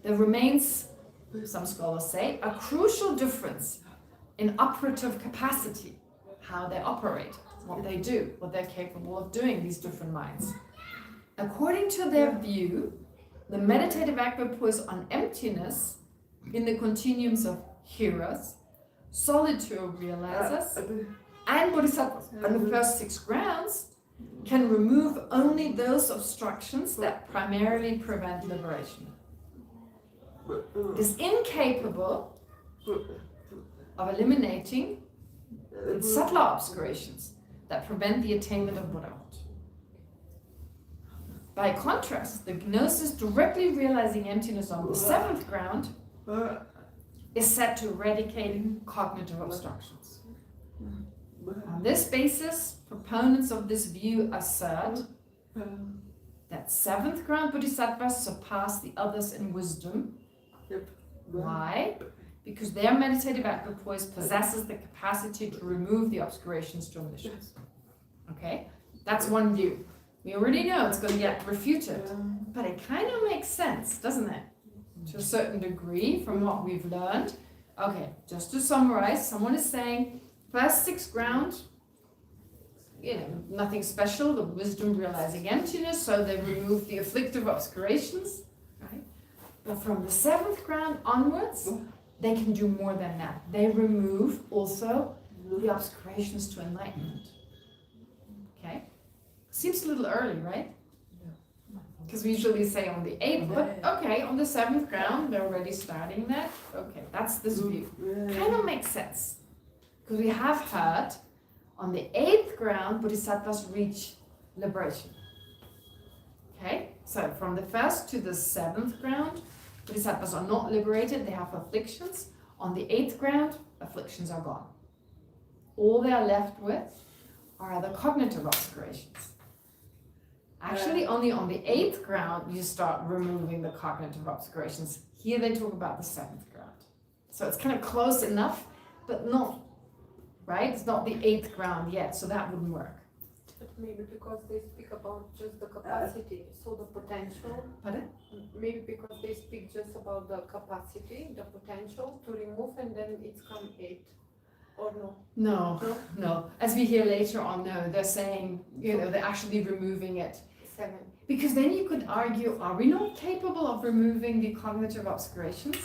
There remains, some scholars say, a crucial difference in operative capacity, how they operate, what they do, what they're capable of doing, these different minds. According to their view, the meditative equipoise on emptiness in the continuums of hearers, solitude realizers, and bodhisattvas on the first 6 grounds can remove only those obstructions that primarily prevent liberation. It is incapable of eliminating subtler obscurations that prevent the attainment of Buddhahood. By contrast, the gnosis directly realizing emptiness on the 7th ground is set to eradicating cognitive obstructions. On this basis, proponents of this view assert that 7th ground bodhisattvas surpass the others in wisdom. Why? Because their meditative equipoise possesses the capacity to remove the obscurations to omniscience. Okay? That's one view. We already know it's going to get refuted, but it kind of makes sense, doesn't it? To a certain degree from what we've learned. Okay, just to summarize, someone is saying, first 6 ground, nothing special, the wisdom realizing emptiness, so they remove the afflictive obscurations, right? But from the 7th ground onwards, they can do more than that. They remove also the obscurations to enlightenment. Okay? Seems a little early, right? Because we usually say on the 8th, but okay, on the 7th ground, they're already starting that. Okay, that's this view. Kind of makes sense. Because we have heard on the 8th ground, bodhisattvas reach liberation. Okay, so from the 1st to the 7th ground, bodhisattvas are not liberated, they have afflictions. On the 8th ground, afflictions are gone. All they are left with are the cognitive obscurations. Actually, only on the 8th ground you start removing the cognitive obscurations. Here they talk about the 7th ground. So it's kind of close enough, but not, right? It's not the 8th ground yet, so that wouldn't work. But maybe because they speak about just the capacity, so the potential. Pardon? Maybe because they speak just about the capacity, the potential to remove, and then it's come 8. Or no? No, no. As we hear later on, no, they're saying, they're actually removing it. 7. Because then you could argue, are we not capable of removing the cognitive obscurations? I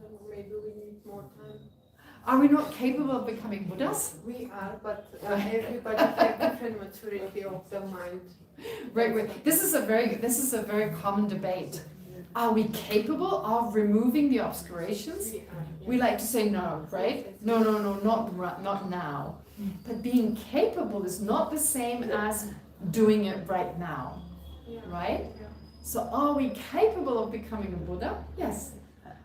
don't know, maybe we need more time. Are we not capable of becoming Buddhas? We are, but everybody has different maturity of the mind. Right. This is a very common debate. Are we capable of removing the obscurations? We are. We like to say no, right? No, not now. But being capable is not the same as doing it right now, Yeah. right? Yeah. So are we capable of becoming a Buddha? Yes.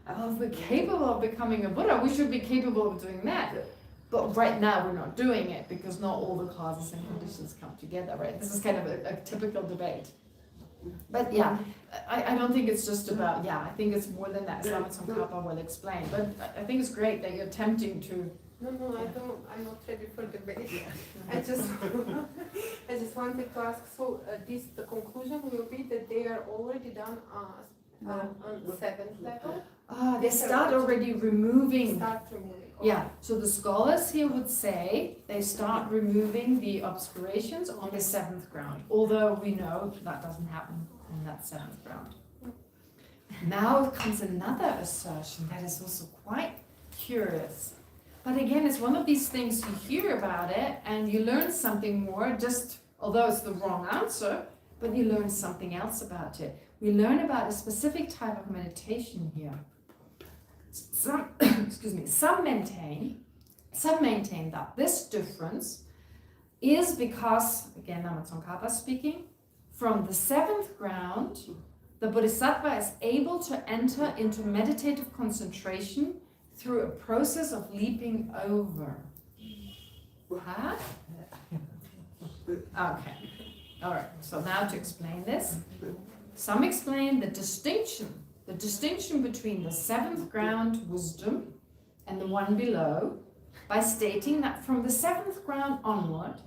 If we're capable of becoming a Buddha, we should be capable of doing that. But right now we're not doing it because not all the causes and conditions come together, right? This is kind of a typical debate. But yeah, I don't think it's just about, I think it's more than that. Slamet Tsongkhapa will explain. But I think it's great that you're attempting to. No, I'm not ready for debate. I just wanted to ask, so the conclusion will be that they are already done on 7th level? They start already removing. Start removing. Yeah, so the scholars here would say they start removing the obscurations on the 7th ground, although we know that doesn't happen on that 7th ground. Now comes another assertion that is also quite curious. But again, it's one of these things you hear about it and you learn something more, just although it's the wrong answer, but you learn something else about it. We learn about a specific type of meditation here. Some maintain that this difference is because, again, Lama Tsongkhapa speaking, from the 7th ground, the Bodhisattva is able to enter into meditative concentration through a process of leaping over. Huh? Okay. All right. So now to explain this, some explain the distinction between the 7th ground wisdom and the one below by stating that from the 7th ground onward,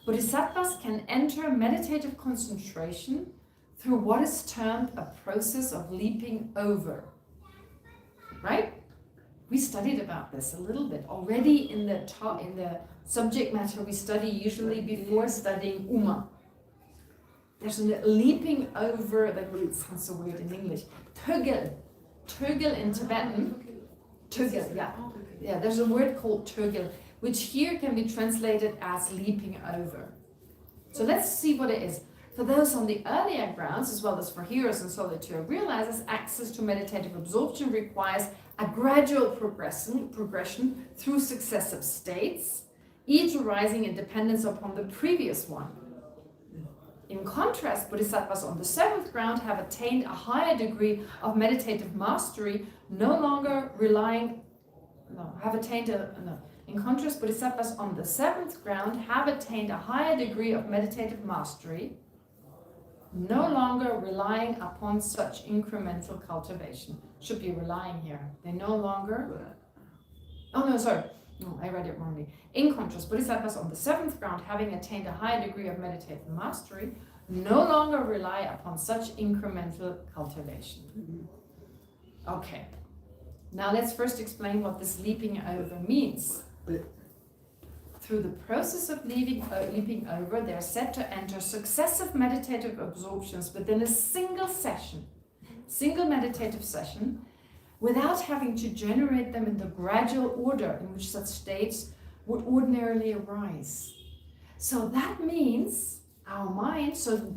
Bodhisattvas can enter meditative concentration through what is termed a process of leaping over. Right? We studied about this a little bit already in the subject matter we study usually before studying Uma. There's a leaping over, that sounds so weird in English. Tugel. Tugel in Tibetan. Tugel, yeah. Yeah, there's a word called tugel, which here can be translated as leaping over. So let's see what it is. For those on the earlier grounds, as well as for hearers in solitude, realizes access to meditative absorption requires a gradual progression through successive states, each arising in dependence upon the previous one. In contrast, Bodhisattvas on the 7th ground have attained a higher degree of meditative mastery, no longer relying. In contrast, Bodhisattvas on the 7th ground have attained a higher degree of meditative mastery, no longer relying upon such incremental cultivation. Should be relying here. They no longer. Oh no, sorry. No, I read it wrongly. In contrast, Bodhisattvas on the 7th ground, having attained a higher degree of meditative mastery, no longer rely upon such incremental cultivation. Okay. Now let's first explain what this leaping over means. Through the process of leaping over, they are said to enter successive meditative absorptions within a single meditative session, without having to generate them in the gradual order in which such states would ordinarily arise. So that means our mind, so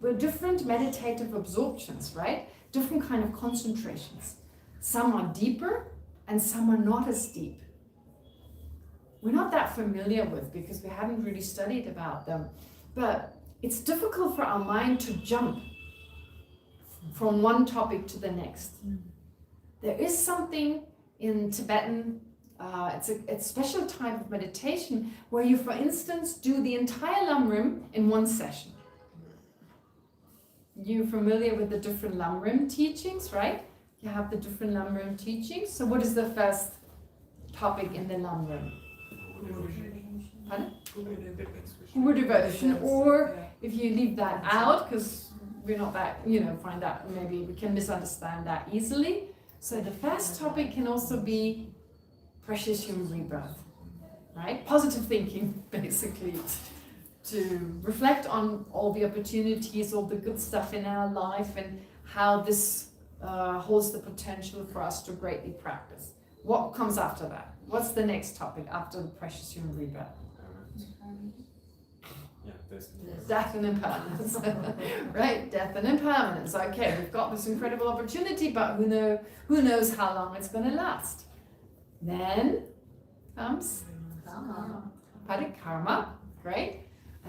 we're different meditative absorptions, right? Different kind of concentrations. Some are deeper and some are not as deep. We're not that familiar with because we haven't really studied about them, but it's difficult for our mind to jump from one topic to the next. There is something in Tibetan, it's a special type of meditation where you, for instance, do the entire Lamrim in one session. you're familiar with the different Lamrim teachings, right? You have the different Lamrim teachings. So what is the first topic in the Lamrim? Pardon? Guru devotion. Or if you leave that out, because we're not that, find that maybe we can misunderstand that easily. So the first topic can also be precious human rebirth, right? Positive thinking, basically, to reflect on all the opportunities, all the good stuff in our life, and how this holds the potential for us to greatly practice. What comes after that? What's the next topic after the precious human rebirth? Death and impermanence. Right, death and impermanence. Okay, we've got this incredible opportunity, but who knows how long it's going to last. Then comes karma. Great.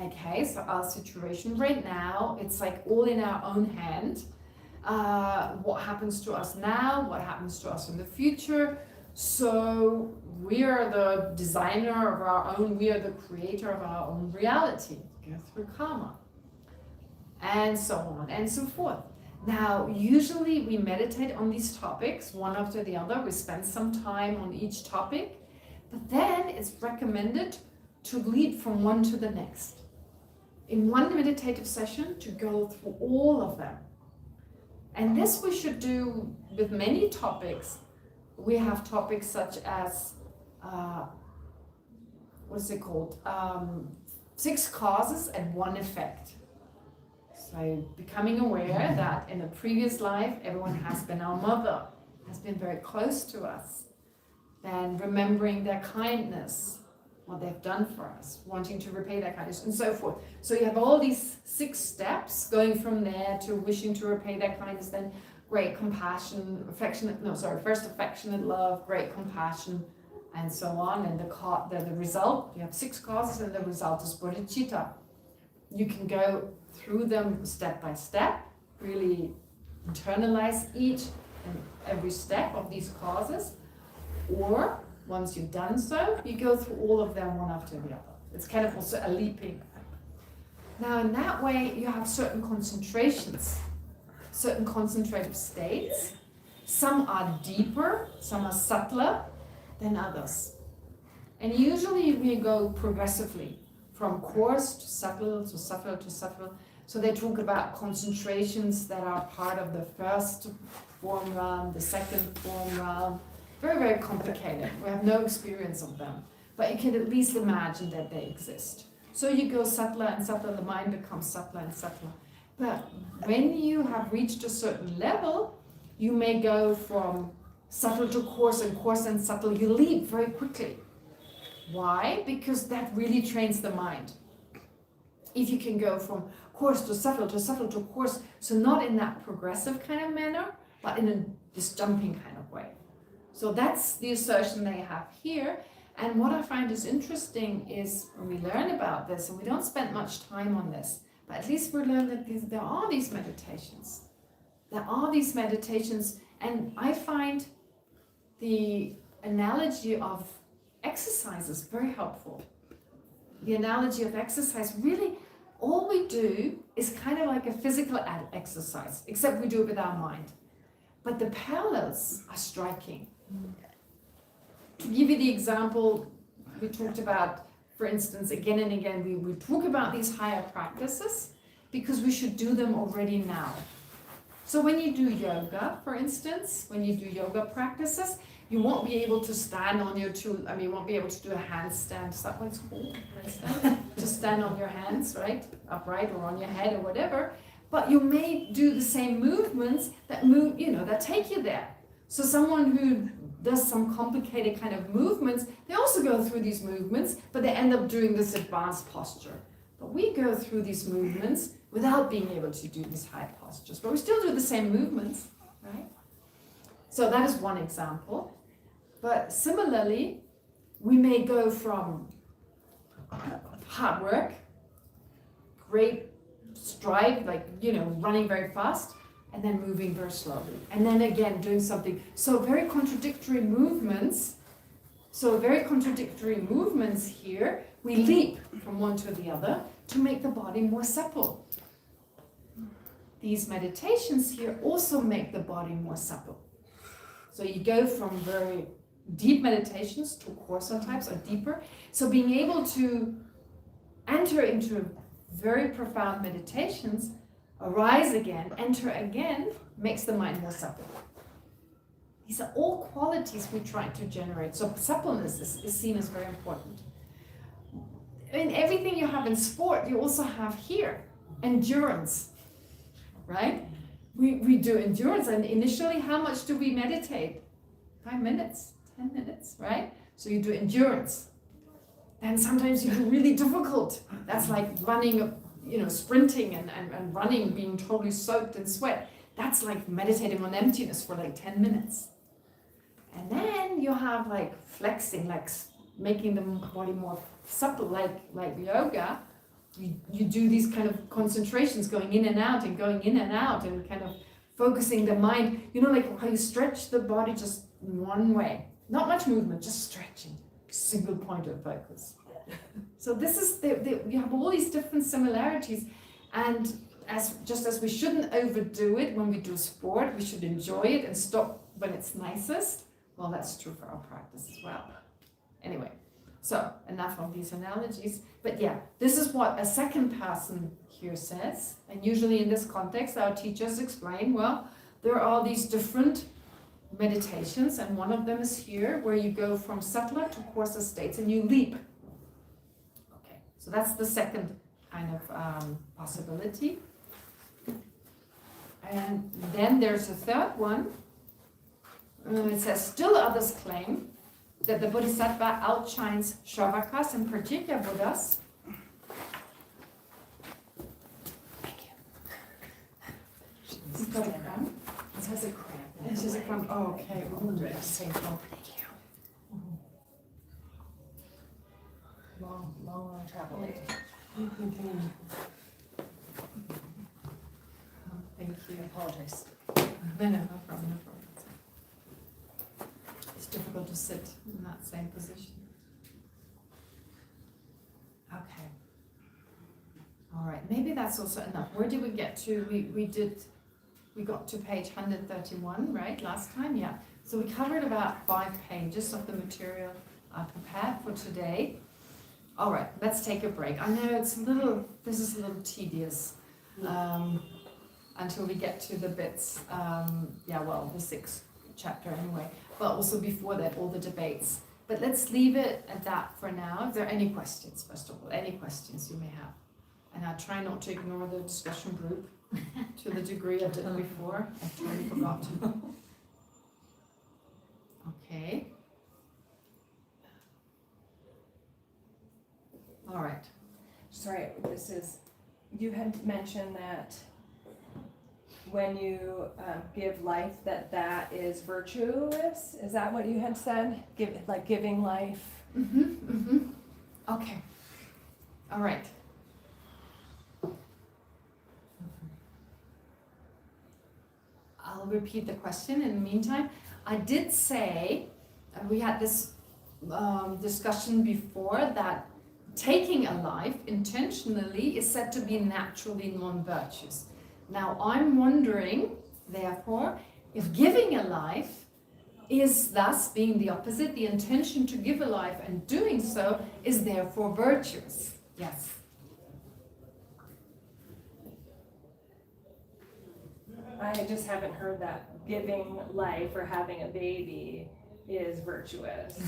Okay, so our situation right now, it's like all in our own hand. What happens to us now, what happens to us in the future. So we are the designer of our own, we are the creator of our own reality. Go through karma. And so on and so forth. Now, usually we meditate on these topics, one after the other. We spend some time on each topic. But then it's recommended to leap from one to the next. In one meditative session, to go through all of them. And this we should do with many topics. We have topics such as, what's it called? 6 causes and 1 effect. So becoming aware that in a previous life, everyone has been our mother, has been very close to us. Then remembering their kindness, what they've done for us, wanting to repay that kindness, and so forth. So you have all these 6 steps going from there to wishing to repay that kindness, then great compassion, first affectionate love, great compassion, and so on. And the result, you have 6 causes, and the result is bodhicitta. You can go through them step by step, really internalize each and every step of these causes, or once you've done so, you go through all of them one after the other. It's kind of also a leaping. Now, in that way, you have certain concentrations, certain concentrative states. Some are deeper, some are subtler than others. And usually we go progressively from coarse to subtle to subtle to subtle. So they talk about concentrations that are part of the first form realm, the second form realm. Very, very complicated. We have no experience of them. But you can at least imagine that they exist. So you go subtler and subtler, the mind becomes subtler and subtler. But when you have reached a certain level, you may go from subtle to coarse and subtle. You leap very quickly. Why? Because that really trains the mind. If you can go from coarse to subtle to coarse, so not in that progressive kind of manner, but in this jumping kind of way. So that's the assertion they have here. And what I find is interesting is when we learn about this, and we don't spend much time on this, but at least we learn that there are these meditations. There are these meditations, and I find the analogy of exercise is very helpful. The analogy of exercise, really, all we do is kind of like a physical exercise, except we do it with our mind. But the parallels are striking. To give you the example we talked about, for instance, again and again, we talk about these higher practices because we should do them already now. So when you do yoga, for instance, when you do yoga practices, you won't be able to stand on your you won't be able to do a handstand. Is that what it's called? Just stand on your hands, right? Upright or on your head or whatever. But you may do the same movements that that take you there. So someone who does some complicated kind of movements, they also go through these movements, but they end up doing this advanced posture. But we go through these movements without being able to do these high postures, but we still do the same movements, right? So that is one example. But similarly, we may go from hard work, great stride, running very fast, and then moving very slowly. And then again, doing something. So very contradictory movements. Here. We leap from one to the other to make the body more supple. these meditations here also make the body more supple. So you go from very deep meditations to coarser types or deeper. So being able to enter into very profound meditations, arise again, enter again, makes the mind more supple. These are all qualities we try to generate. So suppleness is seen as very important. I mean, everything you have in sport, you also have here. Endurance, right? We do endurance, and initially, how much do we meditate? 5 minutes, 10 minutes, right? So you do endurance. And sometimes you do really difficult. That's like running, sprinting and running, being totally soaked in sweat. That's like meditating on emptiness for like 10 minutes. And then you have like flexing, like making the body more supple, like yoga. You do these kind of concentrations, going in and out and going in and out, and kind of focusing the mind, like how you stretch the body just one way. Not much movement, just stretching. Single point of focus. So this is, you have all these different similarities, and as we shouldn't overdo it when we do sport, we should enjoy it and stop when it's nicest. Well, that's true for our practice as well. Anyway, so enough of these analogies. But yeah, this is what a second person here says. And usually in this context, our teachers explain, well, there are these different meditations, and one of them is here, where you go from subtler to coarser states and you leap. Okay, so that's the second kind of possibility. And then there's a third one. It says, still others claim that the Bodhisattva outshines Shravakas and Pratyeka Buddhas. Thank you. She's got a cramp. It has a cramp. It has a cramp. Oh, okay. We'll do it at the same time. Thank you. Long travel. Thank you. I apologize. No problem. It's difficult to sit in that same position. Okay. All right. Maybe that's also enough. Where did we get to? We got to page 131, right? Last time, yeah. So we covered about 5 pages of the material I prepared for today. All right. Let's take a break. I know this is a little tedious. Until we get to the bits, the 6th chapter anyway, but also before that, all the debates. But let's leave it at that for now. If there are any questions, first of all, any questions you may have. And I try not to ignore the discussion group to the degree I did before. I totally forgot to. Okay. All right. Sorry, you had mentioned that when you give life, that is virtuous. Is that what you had said? Giving life. Okay. All right. I'll repeat the question in the meantime. I did say, we had this discussion before, that taking a life intentionally is said to be naturally non-virtuous. Now, I'm wondering, therefore, if giving a life is thus being the opposite, the intention to give a life and doing so is therefore virtuous. Yes. I just haven't heard that giving life or having a baby is virtuous.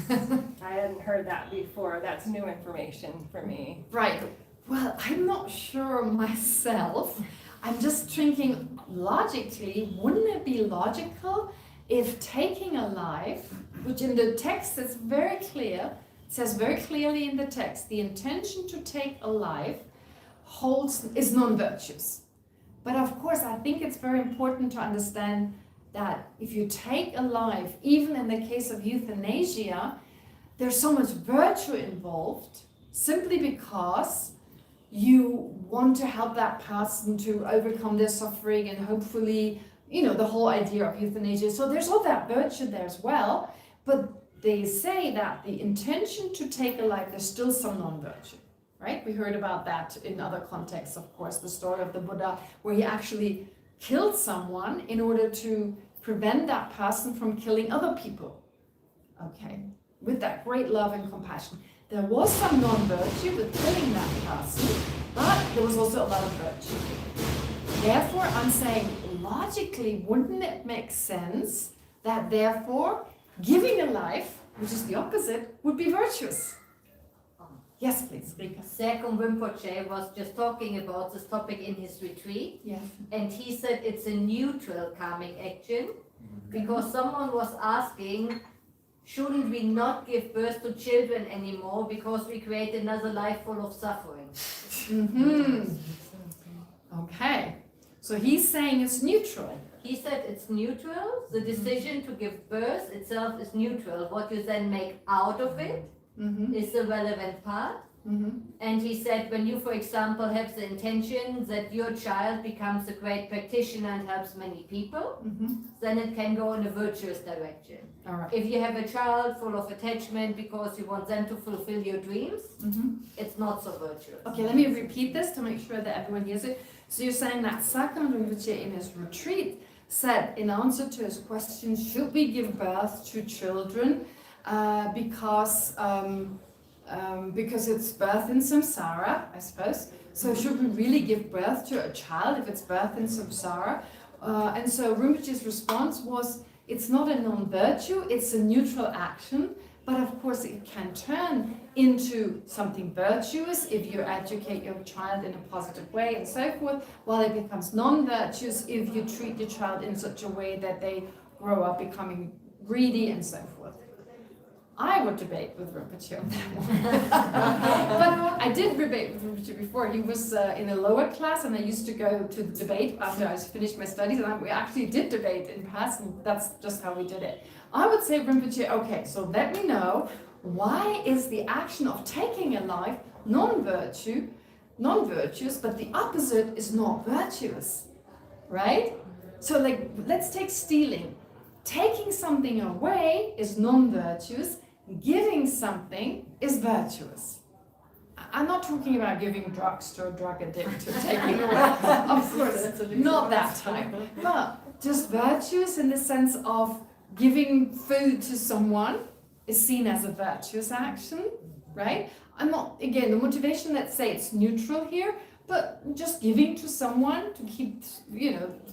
I hadn't heard that before. That's new information for me. Right. Well, I'm not sure myself. I'm just thinking logically, wouldn't it be logical if taking a life, which in the text is very clear, it says very clearly in the text, the intention to take a life is non-virtuous. But of course, I think it's very important to understand that if you take a life, even in the case of euthanasia, there's so much virtue involved simply because you want to help that person to overcome their suffering and hopefully, the whole idea of euthanasia. So there's all that virtue there as well. But they say that the intention to take a life, there's still some non-virtue, right? We heard about that in other contexts, of course, the story of the Buddha, where he actually killed someone in order to prevent that person from killing other people. Okay, with that great love and compassion. There was some non-virtue with killing that person, but there was also a lot of virtue. Therefore, I'm saying, logically, wouldn't it make sense that therefore giving a life, which is the opposite, would be virtuous? Yes, please, Rika. Sergum Rinpoche was just talking about this topic in his retreat, Yes. and he said it's a neutral karmic action because someone was asking, shouldn't we not give birth to children anymore because we create another life full of suffering? Okay, so he's saying it's neutral. He said it's neutral, the decision to give birth itself is neutral. What you then make out of it is the relevant part. And he said, when you, for example, have the intention that your child becomes a great practitioner and helps many people, then it can go in a virtuous direction. All right. If you have a child full of attachment because you want them to fulfill your dreams, it's not so virtuous. Okay, let me repeat this to make sure that everyone hears it. So you're saying that Sakam Rinpoche in his retreat said, in answer to his question, should we give birth to children because it's birth in samsara, I suppose. So should we really give birth to a child if it's birth in samsara? And so Rinpoche's response was, it's not a non-virtue, it's a neutral action, but of course it can turn into something virtuous if you educate your child in a positive way and so forth, while it becomes non-virtuous if you treat your child in such a way that they grow up becoming greedy and so forth. I would debate with Rinpoche on that one. But I did debate with Rinpoche before. He was in a lower class, and I used to go to the debate after I finished my studies, and we actually did debate in person. That's just how we did it. I would say, Rinpoche, okay, so let me know, why is the action of taking a life non-virtuous, but the opposite is not virtuous, right? So like, let's take stealing. Taking something away is non-virtuous, giving something is virtuous. I'm not talking about giving drugs to a drug addict or taking away, of course, not that type, but just virtuous in the sense of giving food to someone is seen as a virtuous action, right? I'm not, again, the motivation, let's say it's neutral here, but just giving to someone to keep,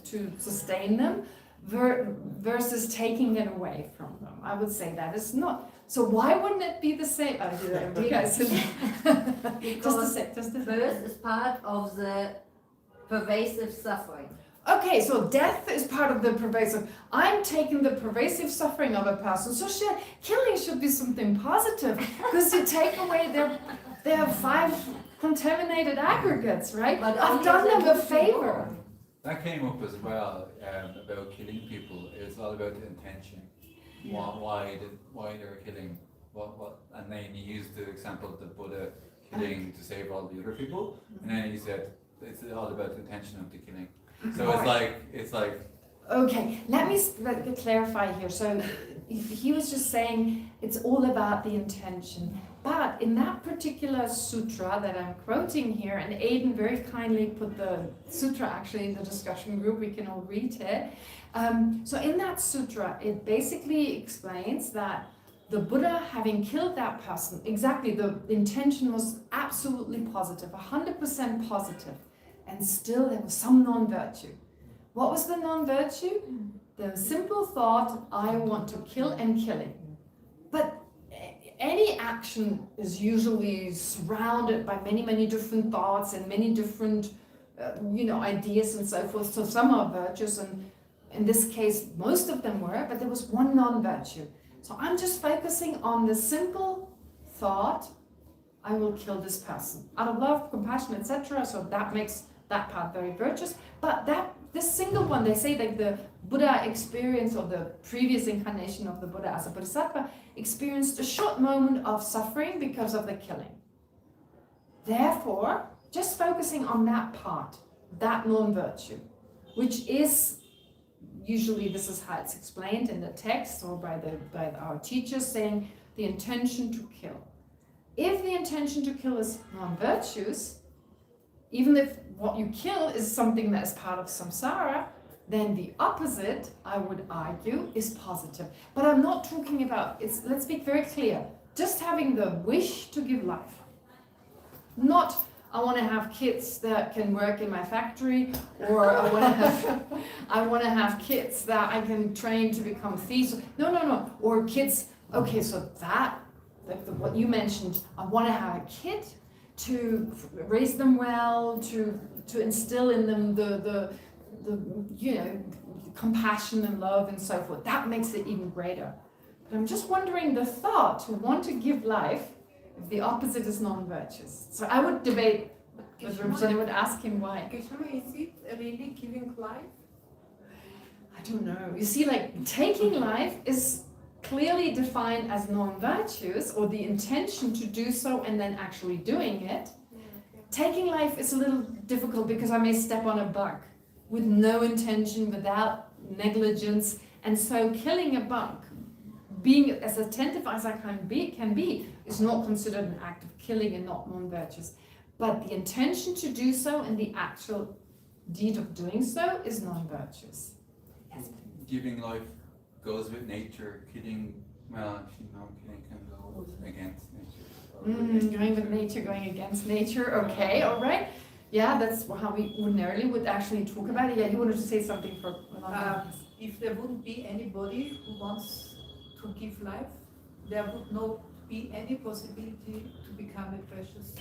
to sustain them, versus taking it away from them. I would say that is not. So why wouldn't it be the same? Because Just a sec. birth is part of the pervasive suffering. Okay, so death is part of the pervasive. I'm taking the pervasive suffering of a person. So killing should be something positive, because you take away their 5 contaminated aggregates, right? But I've done them a favor. That came up as well about killing people. It's all about the intention. Why they're killing? What? And then he used the example of the Buddha killing to save all the other people, and then he said it's all about the intention of the killing. So it's like. Okay, let me clarify here. So he was just saying it's all about the intention. But in that particular sutra that I'm quoting here, and Aidan very kindly put the sutra actually in the discussion group, we can all read it. So in that sutra, it basically explains that the Buddha, having killed that person, exactly, the intention was absolutely positive, 100% positive, and still there was some non-virtue. What was the non-virtue? The simple thought, I want to kill and killing. But any action is usually surrounded by many, many different thoughts and many different, ideas and so forth. So some are virtuous, and in this case, most of them were, but there was one non-virtue. So I'm just focusing on the simple thought, I will kill this person. Out of love, compassion, etc. So that makes that part very virtuous. But this single one, they say that the Buddha experience, or the previous incarnation of the Buddha as a Bodhisattva, experienced a short moment of suffering because of the killing. Therefore, just focusing on that part, that non-virtue, which is usually, this is how it's explained in the text or by our teachers, saying the intention to kill. If the intention to kill is non-virtuous, even if what you kill is something that is part of samsara, then the opposite, I would argue, is positive. But I'm not talking about, let's be very clear, just having the wish to give life. Not, I want to have kids that can work in my factory, or I want to have kids that I can train to become thieves. No. Or kids, okay, so that, like what you mentioned, I want to have a kid to raise them well, to instill in them the compassion and love and so forth. That makes it even greater. But I'm just wondering, the thought to want to give life, if the opposite is non-virtuous. So I would debate with Rinpoche, I would ask him why. Kishma, is it really giving life? I don't know. You see, like, taking life is clearly defined as non-virtuous, or the intention to do so and then actually doing it. Taking life is a little difficult because I may step on a bug with no intention, without negligence, and so killing a bug, being as attentive as I can be, is not considered an act of killing and not non-virtuous. But the intention to do so and the actual deed of doing so is non-virtuous. Yes. Giving life goes with nature. Killing, well, actually, no, killing can go against nature. Going with nature, going against nature. Okay, all right. Yeah, that's how we ordinarily would actually talk about it. Yeah, you wanted to say something for If there wouldn't be anybody who wants to give life, there would not be any possibility to become a precious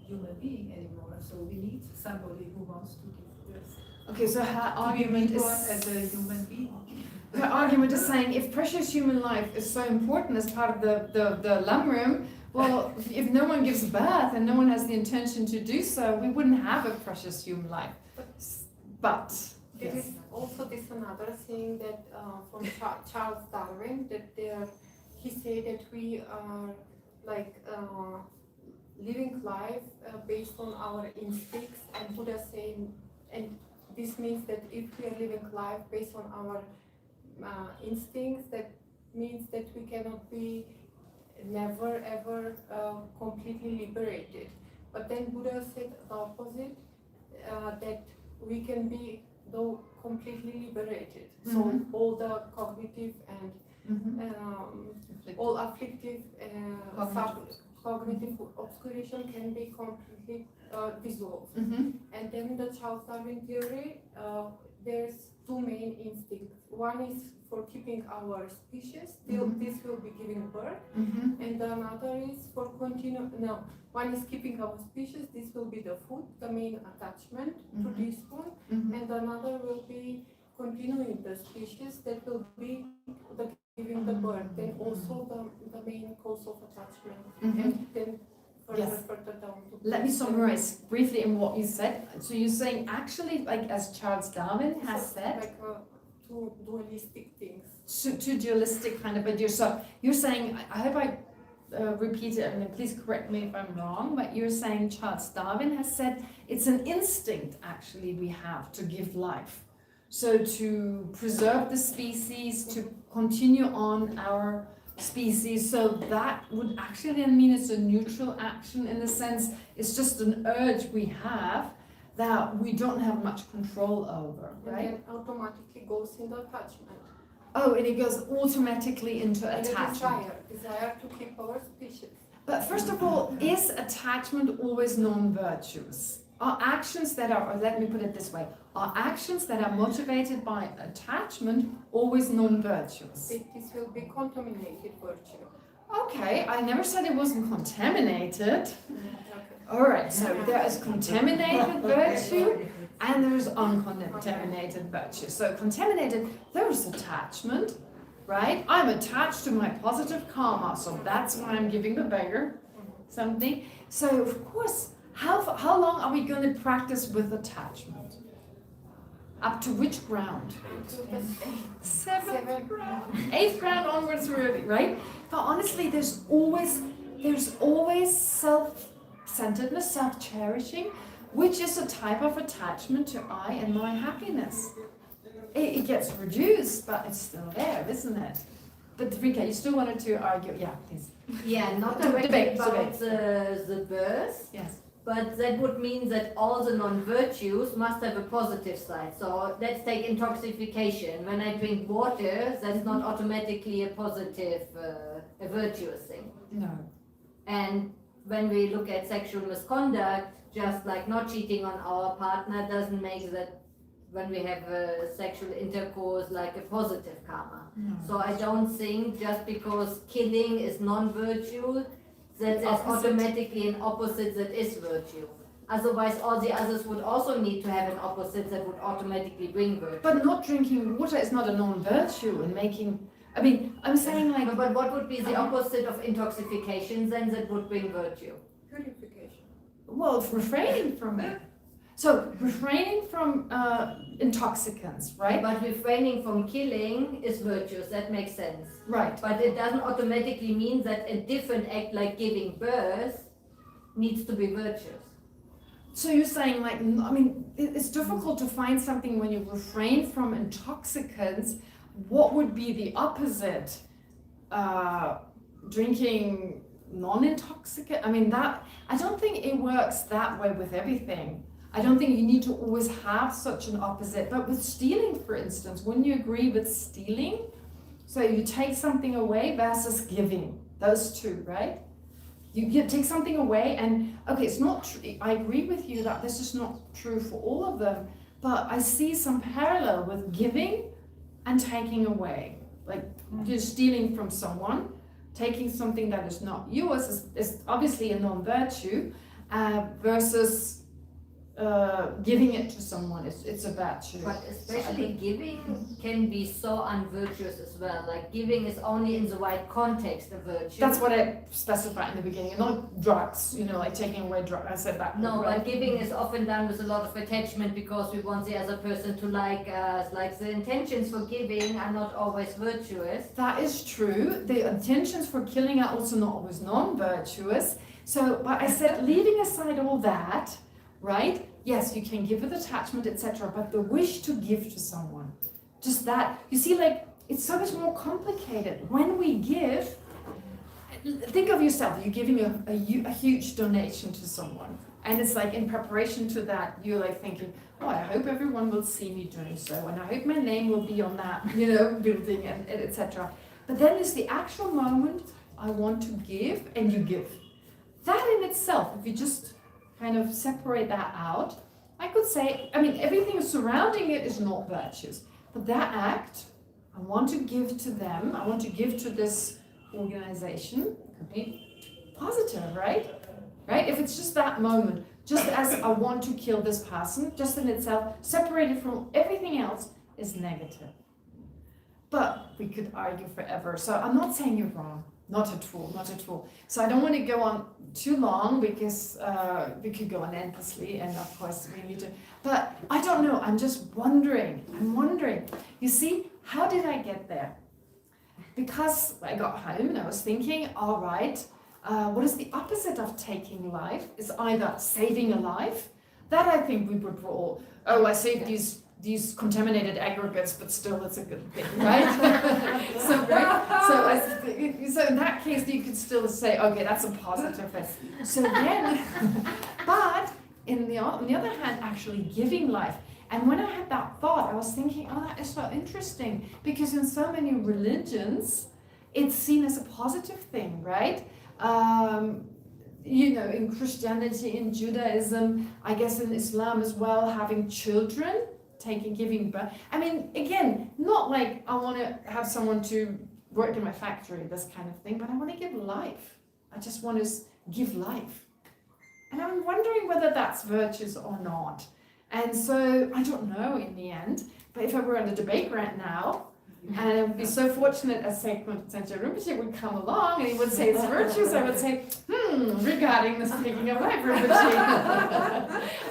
human being anymore. So we need somebody who wants to give birth. Okay, so her argument is as a human being. Her argument is saying if precious human life is so important as part of the Lamrim, well, if no one gives birth and no one has the intention to do so, we wouldn't have a precious human life. But There is also this another thing that from Charles Darwin, that he said that we are like living life based on our instincts, and Buddha saying, and this means that if we are living life based on our instincts, that means that we cannot be never ever completely liberated. But then Buddha said the opposite, that we can be though completely liberated. So all the cognitive and all afflictive cognitive obscuration can be completely dissolved. And then the Charles Darwin theory, there's two main instincts. One is for keeping our species, this will be giving birth, and another is for one is keeping our species, this will be the food, the main attachment to this food, and another will be continuing the species, that will be the giving the birth, then also the main cause of attachment, and then further down. Let me summarize briefly in what you said. So you're saying actually, like as Charles Darwin has said, like two dualistic things. Two dualistic kind of, but you're saying, I hope I repeat it, and please correct me if I'm wrong, but you're saying Charles Darwin has said it's an instinct actually we have to give life. So to preserve the species, to continue on our species, so that would actually mean it's a neutral action in the sense it's just an urge we have that we don't have much control over, right? And then automatically goes into attachment. Oh, and it goes automatically into attachment. Desire to keep our species. But first of all, is attachment always non-virtuous? Are actions that are, or let me put it this way, are actions that are motivated by attachment always non-virtuous? This will be contaminated virtue. Okay, I never said it wasn't contaminated. All right, so there is contaminated virtue and there is uncontaminated virtue. So contaminated, there is attachment, right? I'm attached to my positive karma, so that's why I'm giving the beggar something. So of course, how long are we going to practice with attachment? Up to which ground? Seventh ground. 8th ground onwards, really, right? But honestly, there's always self-centeredness, self-cherishing, which is a type of attachment to I and my happiness. It gets reduced, but it's still there, isn't it? But Rika, you still wanted to argue? Yeah, please. Yeah, not Debate, directly about debate. the birth. Yes. But that would mean that all the non-virtues must have a positive side. So let's take intoxication. When I drink water, that's not automatically a positive, a virtuous thing. No. And when we look at sexual misconduct, just like not cheating on our partner doesn't make that when we have sexual intercourse like a positive karma. No. So I don't think just because killing is non-virtue, that there's Opposite. automatically an opposite that is virtue. Otherwise, all the others would also need to have an opposite that would automatically bring virtue. But not drinking water is not a non-virtue, and making, I mean, I'm saying like, But what would be the opposite of intoxication then that would bring virtue? Purification. well, refraining from it. So refraining from intoxicants, right? But refraining from killing is virtuous, that makes sense. Right. But it doesn't automatically mean that a different act like giving birth needs to be virtuous. So you're saying like, I mean, it's difficult to find something when you refrain from intoxicants. What would be the opposite? Drinking non-intoxicant? I mean, that, I don't think it works that way with everything. I don't think you need to always have such an opposite. But with stealing, for instance, wouldn't you agree with stealing? So you take something away versus giving, those two, right? You take something away and, okay, it's not true. I agree with you that this is not true for all of them, but I see some parallel with giving and taking away. Like you're stealing from someone, taking something that is not yours is obviously a non-virtue, versus giving it to someone, it's a virtue. But especially giving can be so unvirtuous as well. Like giving is only in the right context a virtue. That's what I specified in the beginning, not drugs, like taking away drugs. I said that. No, right? but giving is often done with a lot of attachment because we want the other person to like us. Like the intentions for giving are not always virtuous. That is true. The intentions for killing are also not always non-virtuous. So, but I said, leaving aside all that, right? Yes, you can give with attachment, etc. But the wish to give to someone, just that. You see, like, it's so much more complicated. When we give, think of yourself, you're giving a huge donation to someone. And it's like in preparation to that, you're like thinking, oh, I hope everyone will see me doing so. And I hope my name will be on that, building and etc. But then there's the actual moment, I want to give, and you give. That in itself, if you just kind of separate that out, I could say, I mean, everything surrounding it is not virtuous. But that act, I want to give to them, I want to give to this organization, could be positive, right? Right? If it's just that moment, just as I want to kill this person, just in itself, separated from everything else, is negative. But we could argue forever. So I'm not saying you're wrong. Not at all, not at all. So I don't want to go on too long because we could go on endlessly, and of course we need to. But I don't know, I'm just wondering. You see, how did I get there? Because I got home and I was thinking, all right, what is the opposite of taking life? It's either saving a life. That I think we would all, I saved these contaminated aggregates, but still it's a good thing, right? So in that case, you could still say, okay, that's a positive thing. So then, but on the other hand, actually giving life. And when I had that thought, I was thinking, oh, that is so interesting, because in so many religions, it's seen as a positive thing, right? In Christianity, in Judaism, I guess in Islam as well, having children, giving birth. I mean, again, not like I want to have someone to work in my factory, this kind of thing, but I want to give life. I just want to give life. And I'm wondering whether that's virtuous or not. And so, I don't know in the end, but if I were on a debate right now, and I would be so fortunate as Sancho Rinpoche would come along and he would say it's virtuous, I would say, regarding this taking of life, Rinpoche.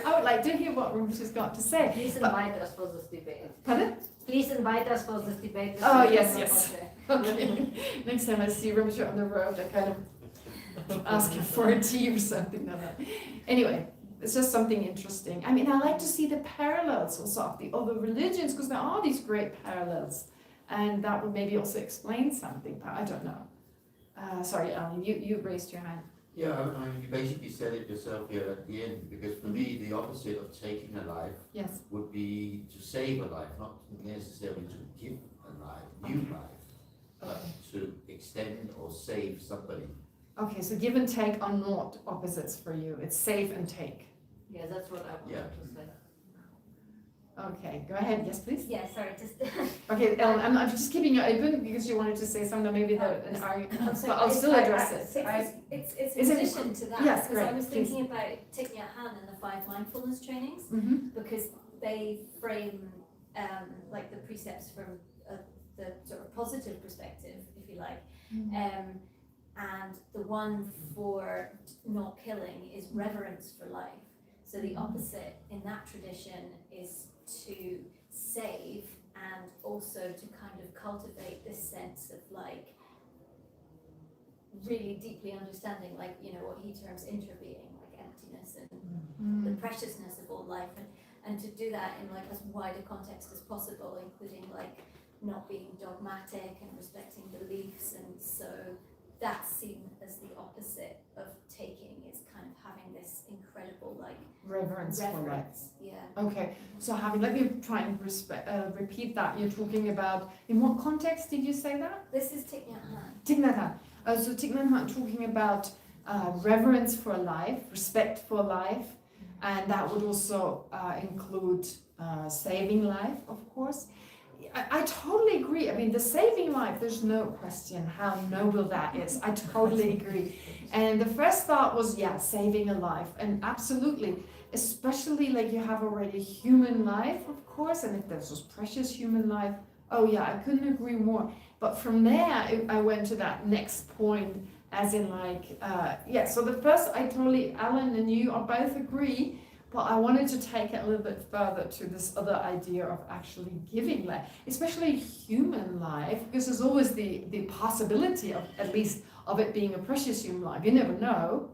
I would like to hear what Rinpoche's got to say. Please invite us for this debate. Pardon? Please invite us for this debate. Oh, yes. Okay. Next time I see Rinpoche on the road, I kind of ask him for a tea or something like that. Anyway, it's just something interesting. I mean, I like to see the parallels also of the other religions, because there are these great parallels. And that would maybe also explain something, but I don't know. Sorry, Ellen, you raised your hand. Yeah, I mean, you basically said it yourself here at the end, because for me, the opposite of taking a life Yes. would be to save a life, not necessarily to give a life, new life, but to extend or save somebody. Okay, so give and take are not opposites for you. It's save and take. Yeah, that's what I wanted Yeah. to say. Okay, go ahead. Yes, please. Yeah, sorry, just. Okay, Ellen, I'm just keeping you open because you wanted to say something, maybe an argument, I'm sorry, but I'll it's- still address it. It's Is in it- addition to that, yes, because I great, was please. thinking about Thich Nhat Hanh and the 5 mindfulness trainings, Mm-hmm. because they frame like the precepts from the sort of positive perspective, if you like. And the one for not killing is reverence for life. So the opposite in that tradition is to save and also to kind of cultivate this sense of like really deeply understanding, like, you know, what he terms interbeing, like emptiness and the preciousness of all life, and to do that in like as wide a context as possible, including like not being dogmatic and respecting beliefs. And so that's seen as the opposite of taking, is kind of having this incredible like Reverence for life. reverence. Yeah. Okay, so let me try and repeat that. You're talking about, in what context did you say that? This is Thich Nhat Hanh. Thich Nhat Hanh. So Thich Nhat Hanh talking about reverence for life, respect for life, and that would also include saving life, of course. I totally agree. I mean, the saving life, there's no question how noble that is. I totally agree. And the first thought was, yeah, saving a life. And absolutely, especially like you have already human life, of course, and if there's this precious human life, oh yeah, I couldn't agree more. But from there, I went to that next point, as in like, yeah, so the first, I totally, Alan and you are both agree, but I wanted to take it a little bit further to this other idea of actually giving life, especially human life, because there's always the possibility of, at least, of it being a precious human life. You never know,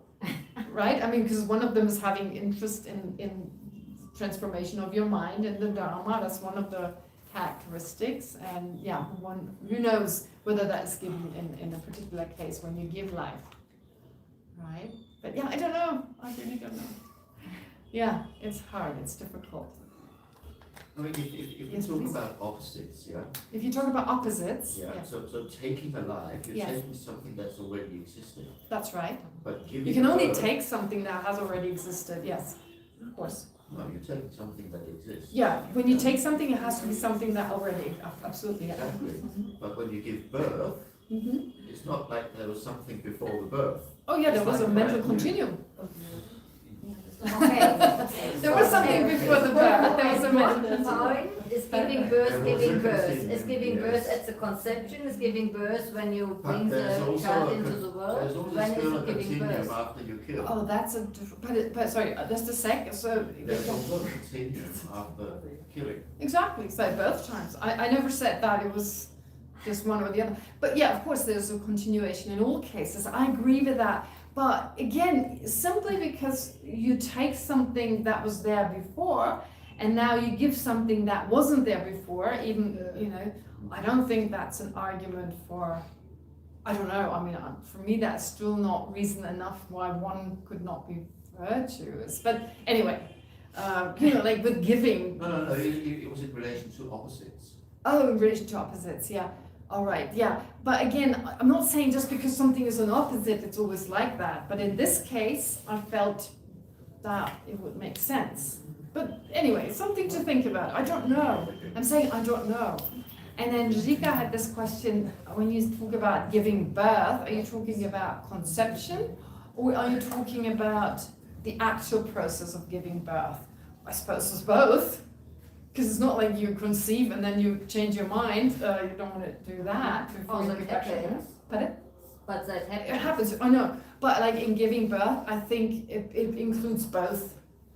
right? I mean, because one of them is having interest in transformation of your mind and the Dharma. That's one of the characteristics. And yeah, who knows whether that is given in a particular case when you give life, right? But yeah, I don't know. I really don't know. Yeah, it's hard, it's difficult. I mean, if you Yes, talk please. about opposites, yeah? If you talk about opposites, Yeah, yeah, so taking a life, you're Yes. taking something that's already existed, that's right. but giving You can only birth- take something that has already existed, yes, of course. No, you're taking something that exists. Yeah, when you take something, it has to be something that already, absolutely, yeah. Exactly. But when you give birth, Mhm. it's not like there was something before the birth. Oh yeah, there It's was a like mental brand new. continuum. Okay. There was something before the birth, there was a mental continuum. Fine, is giving There birth, was giving a birth. continuum, Is giving yes. birth at the conception, is giving birth when you bring the there's also child a into con- the world? There's always When is still a it giving continuum birth? after you kill. Oh, that's a, but sorry, just a sec, so. There's also a continuum after killing. Exactly, so birth times. I never said that it was just one or the other. But yeah, of course, there's a continuation in all cases. I agree with that. But again, simply because you take something that was there before and now you give something that wasn't there before, even, you know, I don't think that's an argument for, I don't know, I mean, for me, that's still not reason enough why one could not be virtuous. But anyway, you know, like with giving. No, it was in relation to opposites. Oh, in relation to opposites, yeah. All right, yeah. But again, I'm not saying just because something is an opposite, it's always like that. But in this case, I felt that it would make sense. But anyway, something to think about. I don't know. I'm saying I don't know. And then Rika had this question, when you talk about giving birth, are you talking about conception or are you talking about the actual process of giving birth? I suppose it's both. Because it's not like you conceive and then you change your mind. You don't want to do that before Oh, you that give actual birth. happens. Pardon? But that It happens. happens, I know. But like in giving birth, I think it includes both,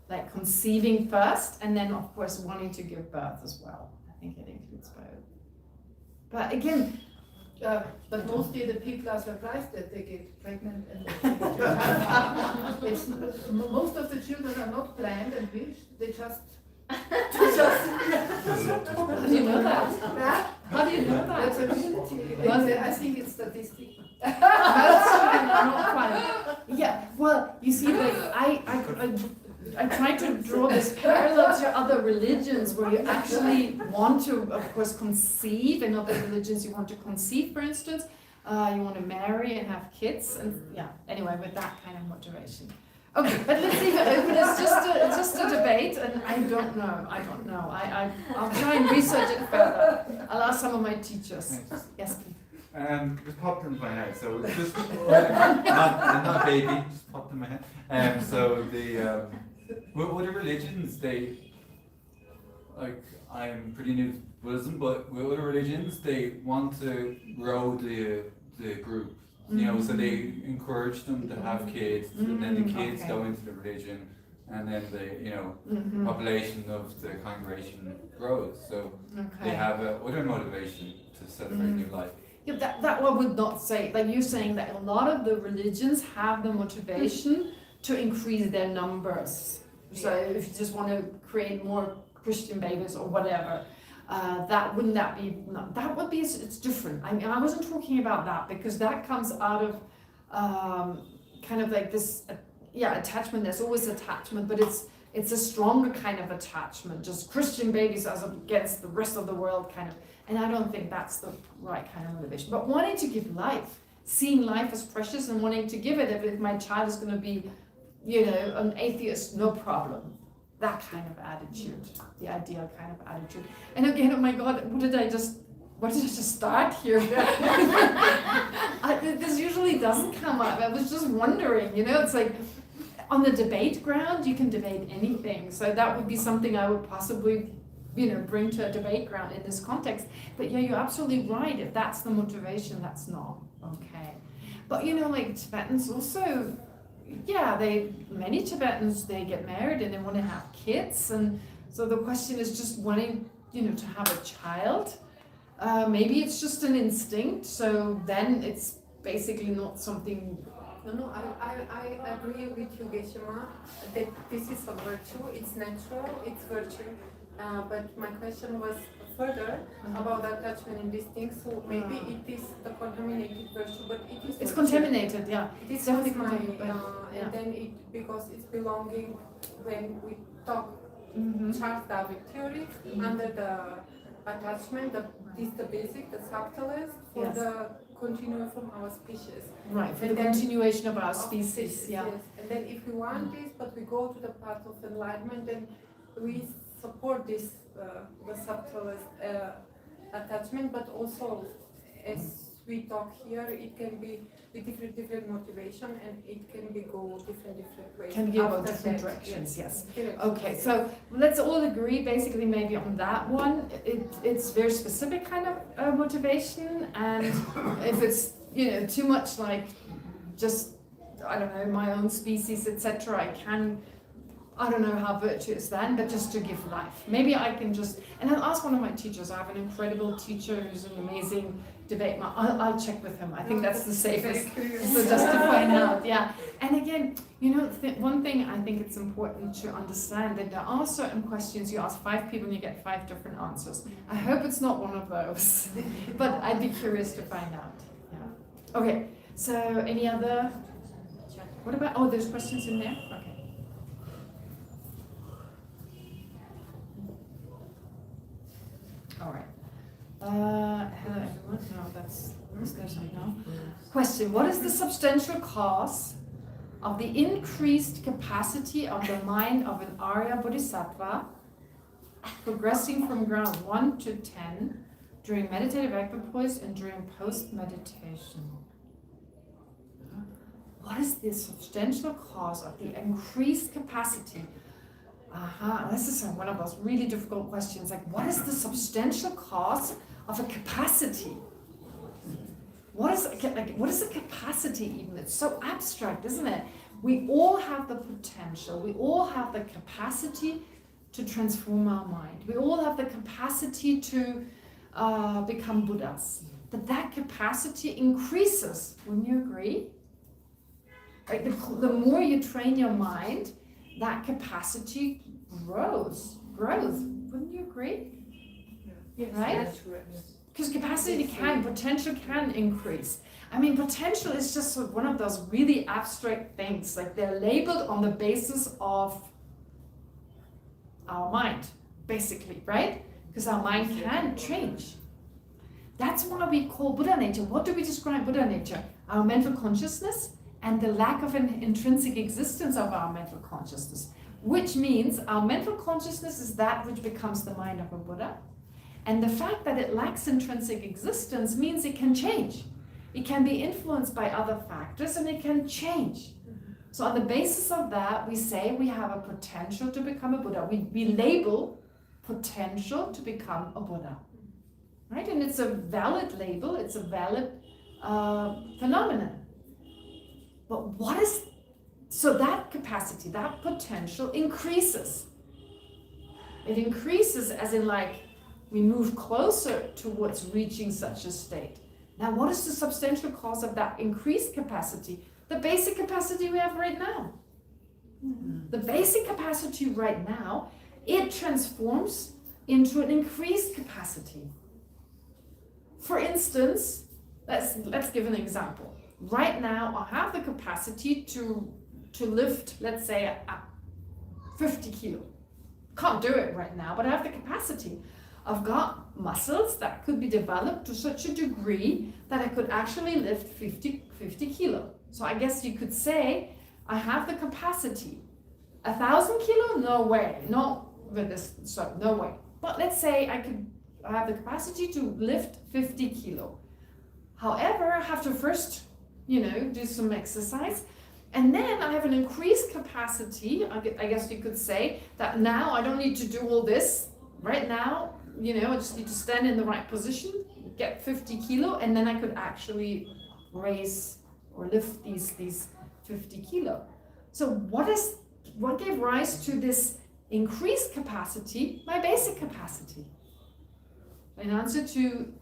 like conceiving first and then of course wanting to give birth as well. I think it includes both. But again, But mostly the people are surprised that they get pregnant and they it's, most of the children are not planned and wished, they just how do you know that? How do you know that's that? a reality. I think it's statistic. Most children are not planned. Yeah, well, you see, like, I try to draw this parallel to other religions where you actually want to, of course, conceive. In other religions, you want to conceive, for instance. You want to marry and have kids, and yeah. Anyway, with that kind of motivation. Okay, but let's leave it open. It's just a debate, and I don't know. I'll try and research it further. I'll ask some of my teachers. Yes, please. Just popped into my head. So it's just not baby, just popped in my head. So the with the religions, they like I'm pretty new to Buddhism, but with other religions, they want to grow the group. You know, so they encourage them to have kids, and then the kids go into the religion, and then the population of the congregation grows. So they have other motivation to celebrate new life. Yeah, that one would not say, like you're saying that a lot of the religions have the motivation to increase their numbers. So if you just want to create more Christian babies or whatever, that would be, it's different. I mean, I wasn't talking about that because that comes out of kind of like this, attachment. There's always attachment, but it's a stronger kind of attachment, just Christian babies as against the rest of the world kind of. And I don't think that's the right kind of motivation. But wanting to give life, seeing life as precious and wanting to give it, if my child is going to be, an atheist, no problem. That kind of attitude, the ideal kind of attitude. And again, oh my God, what did I just start here? This usually doesn't come up. I was just wondering, it's like on the debate ground, you can debate anything. So that would be something I would possibly bring to a debate ground in this context. But yeah, you're absolutely right. If that's the motivation, that's not okay. But like Tibetans also, many Tibetans, they get married and they want to have kids. And so the question is just wanting, to have a child. Maybe it's just an instinct. So then it's basically not something. No, I agree with you, Geshe-ma, that this is a virtue. It's natural, it's virtue. But my question was further about attachment in these things. So maybe it is the contaminated virtue, but it is. It's contaminated, yeah. It is definitely my, contaminated. and then because it's belonging when we talk Charles Darwin theory under the attachment. This is the basic, the subtlest for the continuum from our species. Right, for the continuation of our species, yeah. Yes. And then if we want this, but we go to the path of enlightenment, then we support this, the subtlest attachment, but also as we talk here, it can be with different motivation, and it can be go different ways. Can go different directions, yes. Okay, so let's all agree basically maybe on that one. It's very specific kind of motivation, and if it's too much like just my own species, etc., I don't know how virtuous then, but just to give life. Maybe I can and I'll ask one of my teachers. I have an incredible teacher who's an amazing debate. I'll check with him. I think that's the safest. So just to find out, yeah. And again, one thing I think it's important to understand that there are certain questions you ask 5 people and you get 5 different answers. I hope it's not one of those, but I'd be curious to find out. Yeah. Okay. So any other? What about? There's questions in there. Okay. All right. Hello everyone. No, there's no. Question: what is the substantial cause of the increased capacity of the mind of an Arya Bodhisattva progressing from ground 1 to 10 during meditative equipoise and during post-meditation? What is the substantial cause of the increased capacity? This is one of those really difficult questions. Like, what is the substantial cause of a capacity? What is a capacity even? It's so abstract, isn't it? We all have the potential. We all have the capacity to transform our mind. We all have the capacity to become Buddhas. But that capacity increases. Wouldn't you agree? Right? The more you train your mind, that capacity grows. Wouldn't you agree? Yes. Right? That's correct. Yes. Because capacity potential can increase. I mean, potential is just one of those really abstract things. Like they're labeled on the basis of our mind, basically, right? Because our mind can change. That's why we call Buddha nature. What do we describe Buddha nature? Our mental consciousness and the lack of an intrinsic existence of our mental consciousness. Which means our mental consciousness is that which becomes the mind of a Buddha. And the fact that it lacks intrinsic existence means it can change. It can be influenced by other factors and it can change. So on the basis of that, we say we have a potential to become a Buddha. We label potential to become a Buddha. Right? And it's a valid label, it's a valid phenomenon. But so that capacity, that potential increases. It increases as in like, we move closer towards reaching such a state. Now, what is the substantial cause of that increased capacity? The basic capacity we have right now. The basic capacity right now, it transforms into an increased capacity. For instance, let's give an example. Right now, I have the capacity to lift, let's say, 50 kilo. Can't do it right now, but I have the capacity. I've got muscles that could be developed to such a degree that I could actually lift 50 kilo. So I guess you could say I have the capacity. 1,000 kilo? No way. Not with this, so no way. But let's say I have the capacity to lift 50 kilo. However, I have to first, do some exercise. And then I have an increased capacity. I guess you could say that now I don't need to do all this. Right now, I just need to stand in the right position, get 50 kilo, and then I could actually raise or lift these 50 kilo. So what gave rise to this increased capacity? My basic capacity. In answer to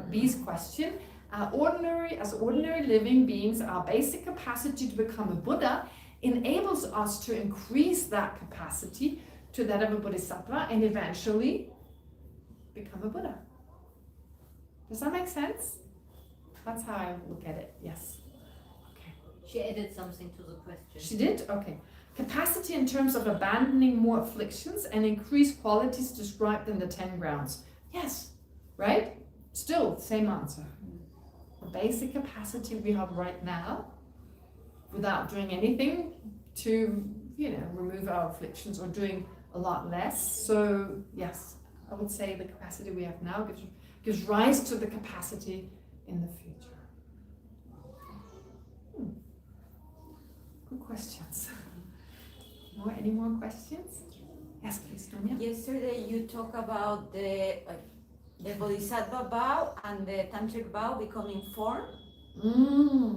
B's question, as ordinary living beings, our basic capacity to become a Buddha enables us to increase that capacity to that of a Bodhisattva and eventually become a Buddha. Does that make sense? That's how I look at it, yes. Okay. She added something to the question. She did? Okay. Capacity in terms of abandoning more afflictions and increased qualities described in the 10 grounds. Yes, right? Still, same answer. The basic capacity we have right now, without doing anything to, remove our afflictions or doing a lot less. So, yes, I would say the capacity we have now gives rise to the capacity in the future. Good questions. Any more questions? Yes, please, Tonya. Yesterday you talked about the Bodhisattva vow and the Tantric vow becoming form.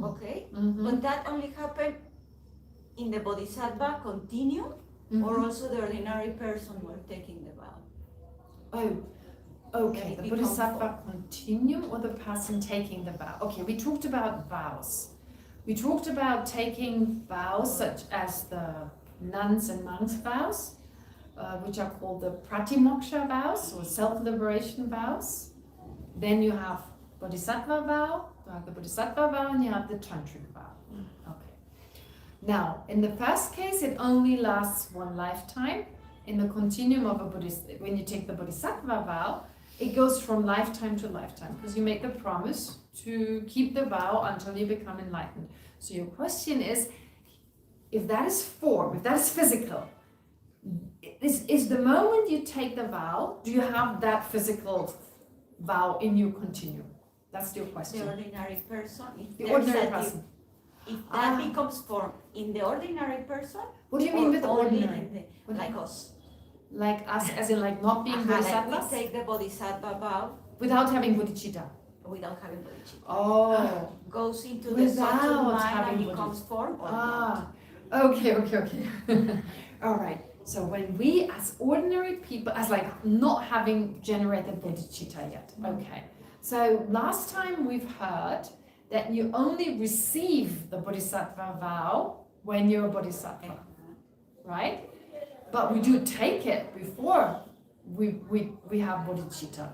Okay, but that only happened in the Bodhisattva continuum, or also the ordinary person were taking the vow? Oh, okay, the Bodhisattva continuum or the person taking the vow? Okay, we talked about vows. We talked about taking vows such as the nuns and monks vows, which are called the Pratimoksha vows or self-liberation vows. Then you have Bodhisattva vow, you have the Bodhisattva vow, and you have the Tantric vow. Okay. Now, in the first case, it only lasts one lifetime. In the continuum of when you take the Bodhisattva vow, it goes from lifetime to lifetime because you make the promise to keep the vow until you become enlightened. So your question is, if that is form, if that is physical, is the moment you take the vow, do you have that physical vow in your continuum? That's your question. The ordinary person. The ordinary person. If that becomes form in the ordinary person. What do you mean with ordinary? Like us. Like us, as in like not being bodhisattvas? Like we take the bodhisattva vow. Without having bodhicitta. Without having bodhicitta. Oh. Goes into the subtle mind and becomes form or not. Okay. All right. So when we as ordinary people, as like not having generated bodhicitta yet. Okay. So last time we've heard that you only receive the bodhisattva vow when you're a bodhisattva. Right? But we do take it before we have bodhicitta.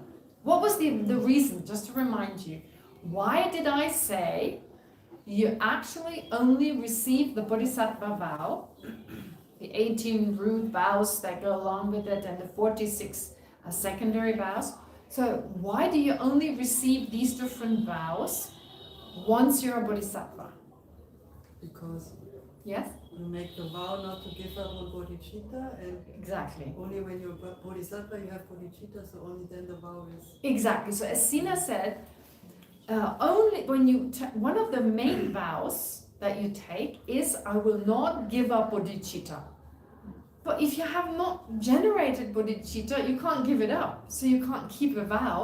What was the reason, just to remind you? Why did I say you actually only receive the Bodhisattva vow, the 18 root vows that go along with it, and the 46 secondary vows? So why do you only receive these different vows once you're a Bodhisattva? Because Yes? you make the vow not to give up on bodhicitta, and Exactly. only when you're bodhisattva you have bodhicitta, so only then the vow is. Exactly. So as Sina said, only when you one of the main vows that you take is I will not give up bodhicitta. But if you have not generated bodhicitta, you can't give it up. So you can't keep a vow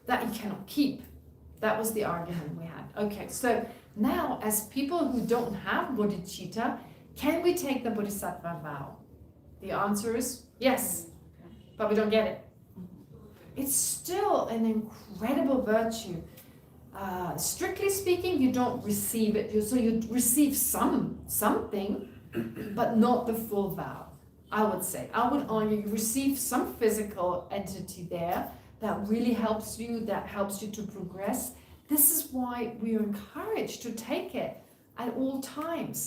that you cannot keep. That was the argument we had. Okay, so now as people who don't have bodhicitta, can we take the bodhisattva vow? The answer is yes, but we don't get it. It's still an incredible virtue. Strictly speaking, you don't receive it. So you receive something, but not the full vow. I would say. I would argue you receive some physical entity there that really helps you, to progress. This is why we are encouraged to take it at all times,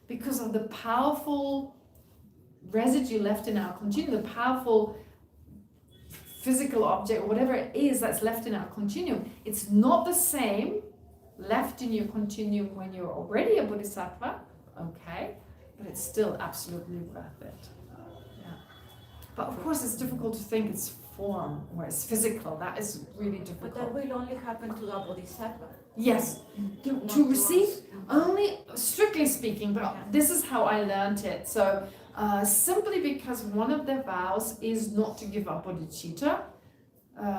because of the powerful residue left in our continuum, the powerful physical object, whatever it is that's left in our continuum. It's not the same left in your continuum when you're already a bodhisattva, okay, but it's still absolutely worth it. Yeah. But of course it's difficult to think it's form or it's physical. That is really difficult. But that will only happen to the bodhisattva. Yes, to receive only, strictly speaking, but this is how I learned it. So simply because one of the vows is not to give up bodhicitta.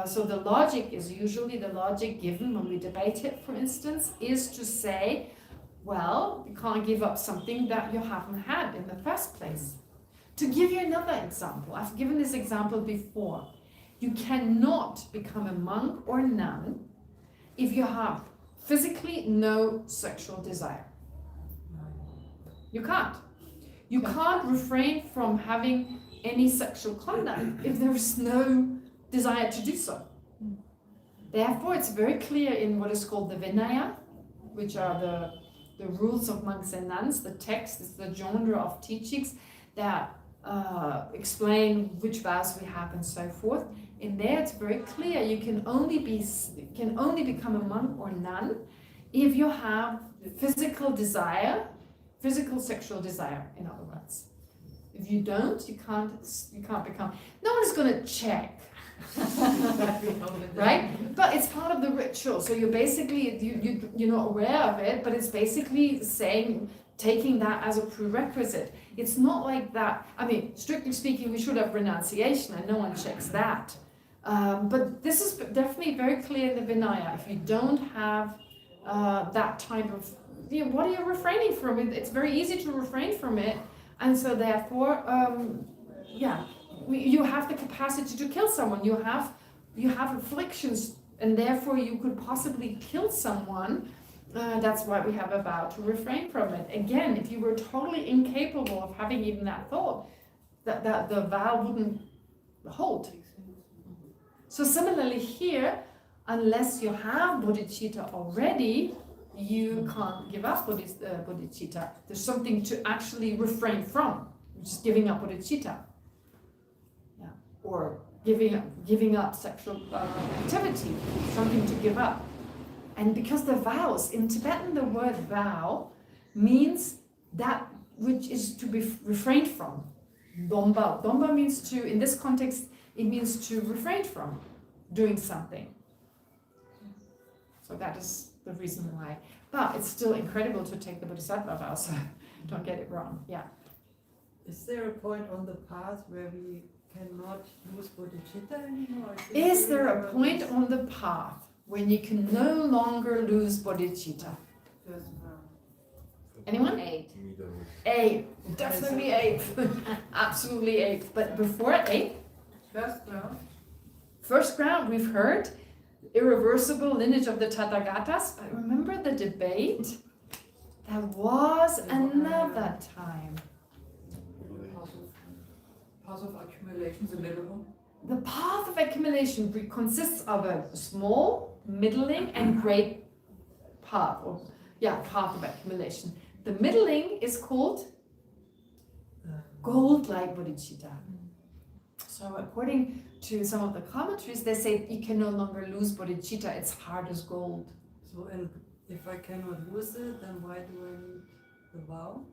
So the logic is usually the logic given when we debate it, for instance, is to say, well, you can't give up something that you haven't had in the first place. To give you another example, I've given this example before. You cannot become a monk or nun if you have physically no sexual desire. You can't. You can't refrain from having any sexual conduct if there is no desire to do so. Therefore, it's very clear in what is called the Vinaya, which are the rules of monks and nuns. The text is the genre of teachings that explain which vows we have and so forth. In there, it's very clear you can only become a monk or nun if you have physical desire, physical sexual desire, in other words. If you don't, you can't become. No one is going to check, right? But it's part of the ritual. So you're basically you're not aware of it, but it's basically saying, taking that as a prerequisite. It's not like that. I mean, strictly speaking, we should have renunciation, and no one checks that. But this is definitely very clear in the Vinaya. If you don't have that type of, what are you refraining from? It's very easy to refrain from it, and so therefore, you have the capacity to kill someone. You have afflictions, and therefore you could possibly kill someone. That's why we have a vow to refrain from it. Again, if you were totally incapable of having even that thought, that the vow wouldn't hold. So similarly here, unless you have bodhicitta already, you can't give up bodhicitta. There's something to actually refrain from, which is giving up bodhicitta. Yeah. Or giving up sexual activity, something to give up. And because the vows, in Tibetan the word vow means that which is to be refrained from. Domba. Domba means to, in this context, it means to refrain from doing something. So that is the reason why. But it's still incredible to take the Bodhisattva vow, so don't get it wrong. Yeah. Is there a point on the path where we cannot use bodhicitta anymore? Is there a point on the path when you can no longer lose bodhicitta? Anyone? 8. 8. Definitely 8. Absolutely 8. But before 8, first ground we've heard, irreversible lineage of the Tathagatas. But remember the debate? There was another time. Path of accumulation, the middle one. the path of accumulation consists of a small, middling, and great path, path of accumulation. The middling is called gold-like bodhicitta. So according to some of the commentaries, they say you can no longer lose bodhicitta, it's hard as gold. So, and if I cannot lose it, then why do I need the vow?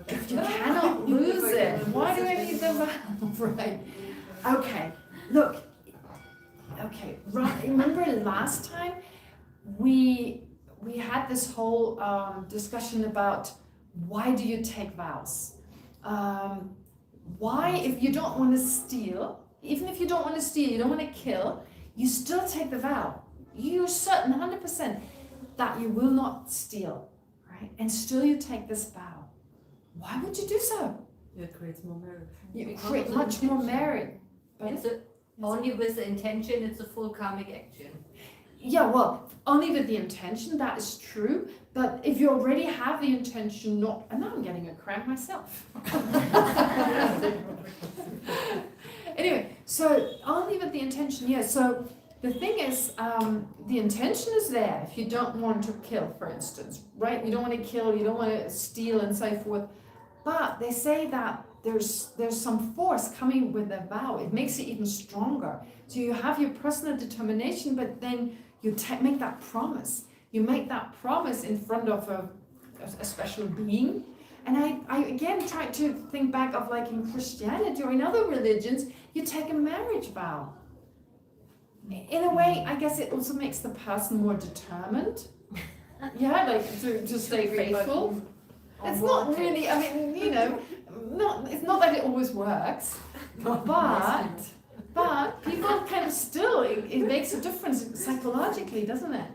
If you cannot lose it, why do I need the vow? Right. Okay, look. Okay, right. Remember last time we had this whole discussion about why do you take vows? Why, if you don't want to steal, even if you don't want to steal, you don't want to kill, you still take the vow. You're certain 100% that you will not steal, right? And still you take this vow. Why would you do so? It creates more merit. You create much more merit. It's only with the intention, it's a full karmic action. Yeah, well, only with the intention, that is true. But if you already have the intention not, and now I'm getting a cramp myself. Anyway, so only with the intention, yeah. So the thing is, the intention is there if you don't want to kill, for instance, right? You don't want to kill, you don't want to steal and so forth. But they say that there's some force coming with the vow. It makes it even stronger. So you have your personal determination, but then you make that promise. You make that promise in front of a special being. And I again try to think back of like in Christianity or in other religions, you take a marriage vow. In a way, I guess it also makes the person more determined. Yeah, like to stay faithful. It's not really, I mean, you know, it's not that it always works, but people kind of still, it makes a difference psychologically, doesn't it?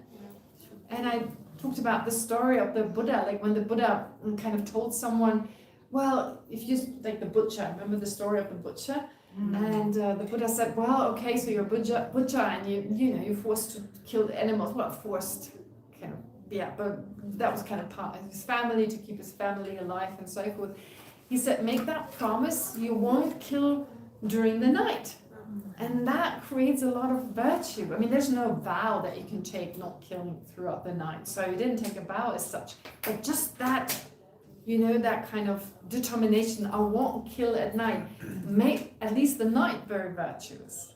And I talked about the story of the Buddha, like when the Buddha kind of told someone, well, if you, like the butcher, remember the story of the butcher? And the Buddha said, well, okay, so you're a butcher and you're forced to kill the animals. Well, forced, kind of, yeah, but that was kind of part of his family, to keep his family alive and so forth. He said, make that promise, you won't kill during the night. And that creates a lot of virtue. I mean, there's no vow that you can take not killing throughout the night. So you didn't take a vow as such. But just that, you know, that kind of determination, I won't kill at night, make at least the night very virtuous.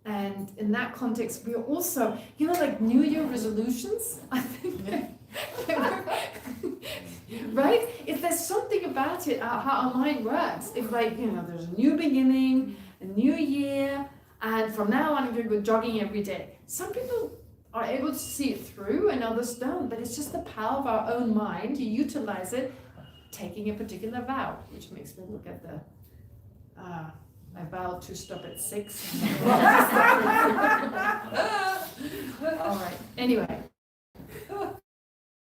And in that context, we are also, you know, like New Year resolutions, I think, right? If there's something about it, how our mind works, if like, you know, there's a new beginning, a new year, and from now on I'm going to go jogging every day. Some people are able to see it through and others don't, but it's just the power of our own mind to utilize it, taking a particular vow, which makes me look at the, I vowed to stop at 6. All right, anyway.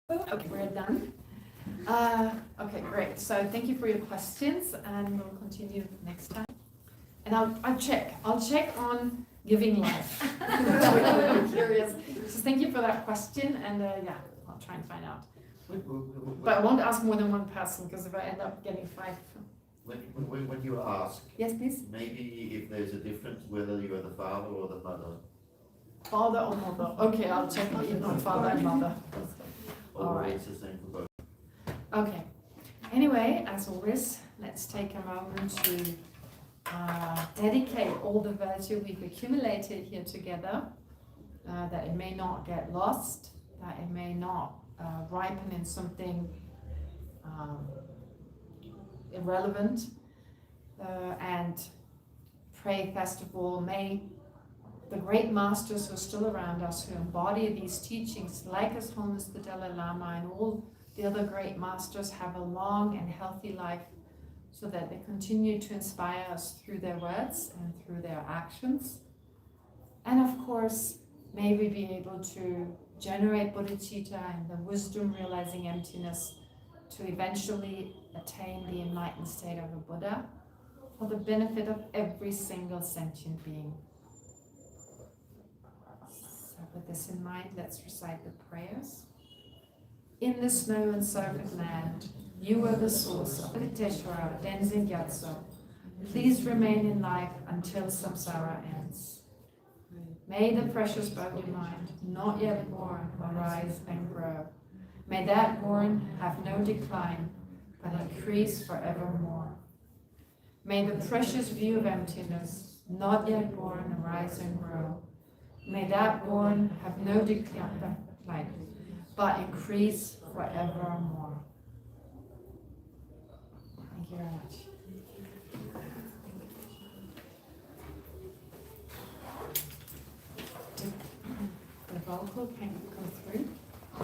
Okay, we're done. Okay, great. So thank you for your questions, and we'll continue next time. And I'll check on giving life. I'm curious. So thank you for that question, and yeah, I'll try and find out. But I won't ask more than one person, because if I end up getting 5. When you ask, yes, please. Maybe if there's a difference whether you are the father or the mother. Father or mother? Okay, I'll check on father and mother. All right. It's the same for both. Okay. Anyway, as always, let's take a moment to dedicate all the virtue we've accumulated here together, that it may not get lost, that it may not ripen in something irrelevant, and pray first of all, may the great masters who are still around us, who embody these teachings, like His Holiness the Dalai Lama and all the other great masters, have a long and healthy life, so that they continue to inspire us through their words and through their actions. And of course, may we be able to generate bodhicitta and the wisdom realizing emptiness to eventually attain the enlightened state of a Buddha for the benefit of every single sentient being. So with this in mind, let's recite the prayers. In the snow-encircled land, you are the source of Riteshvara, Tenzin Gyatso. Please remain in life until samsara ends. May the precious body mind, not yet born, arise and grow. May that born have no decline, but increase forevermore. May the precious view of emptiness, not yet born, arise and grow. May that born have no decline, but increase forevermore. Thank you very much. Did the vocal can go through?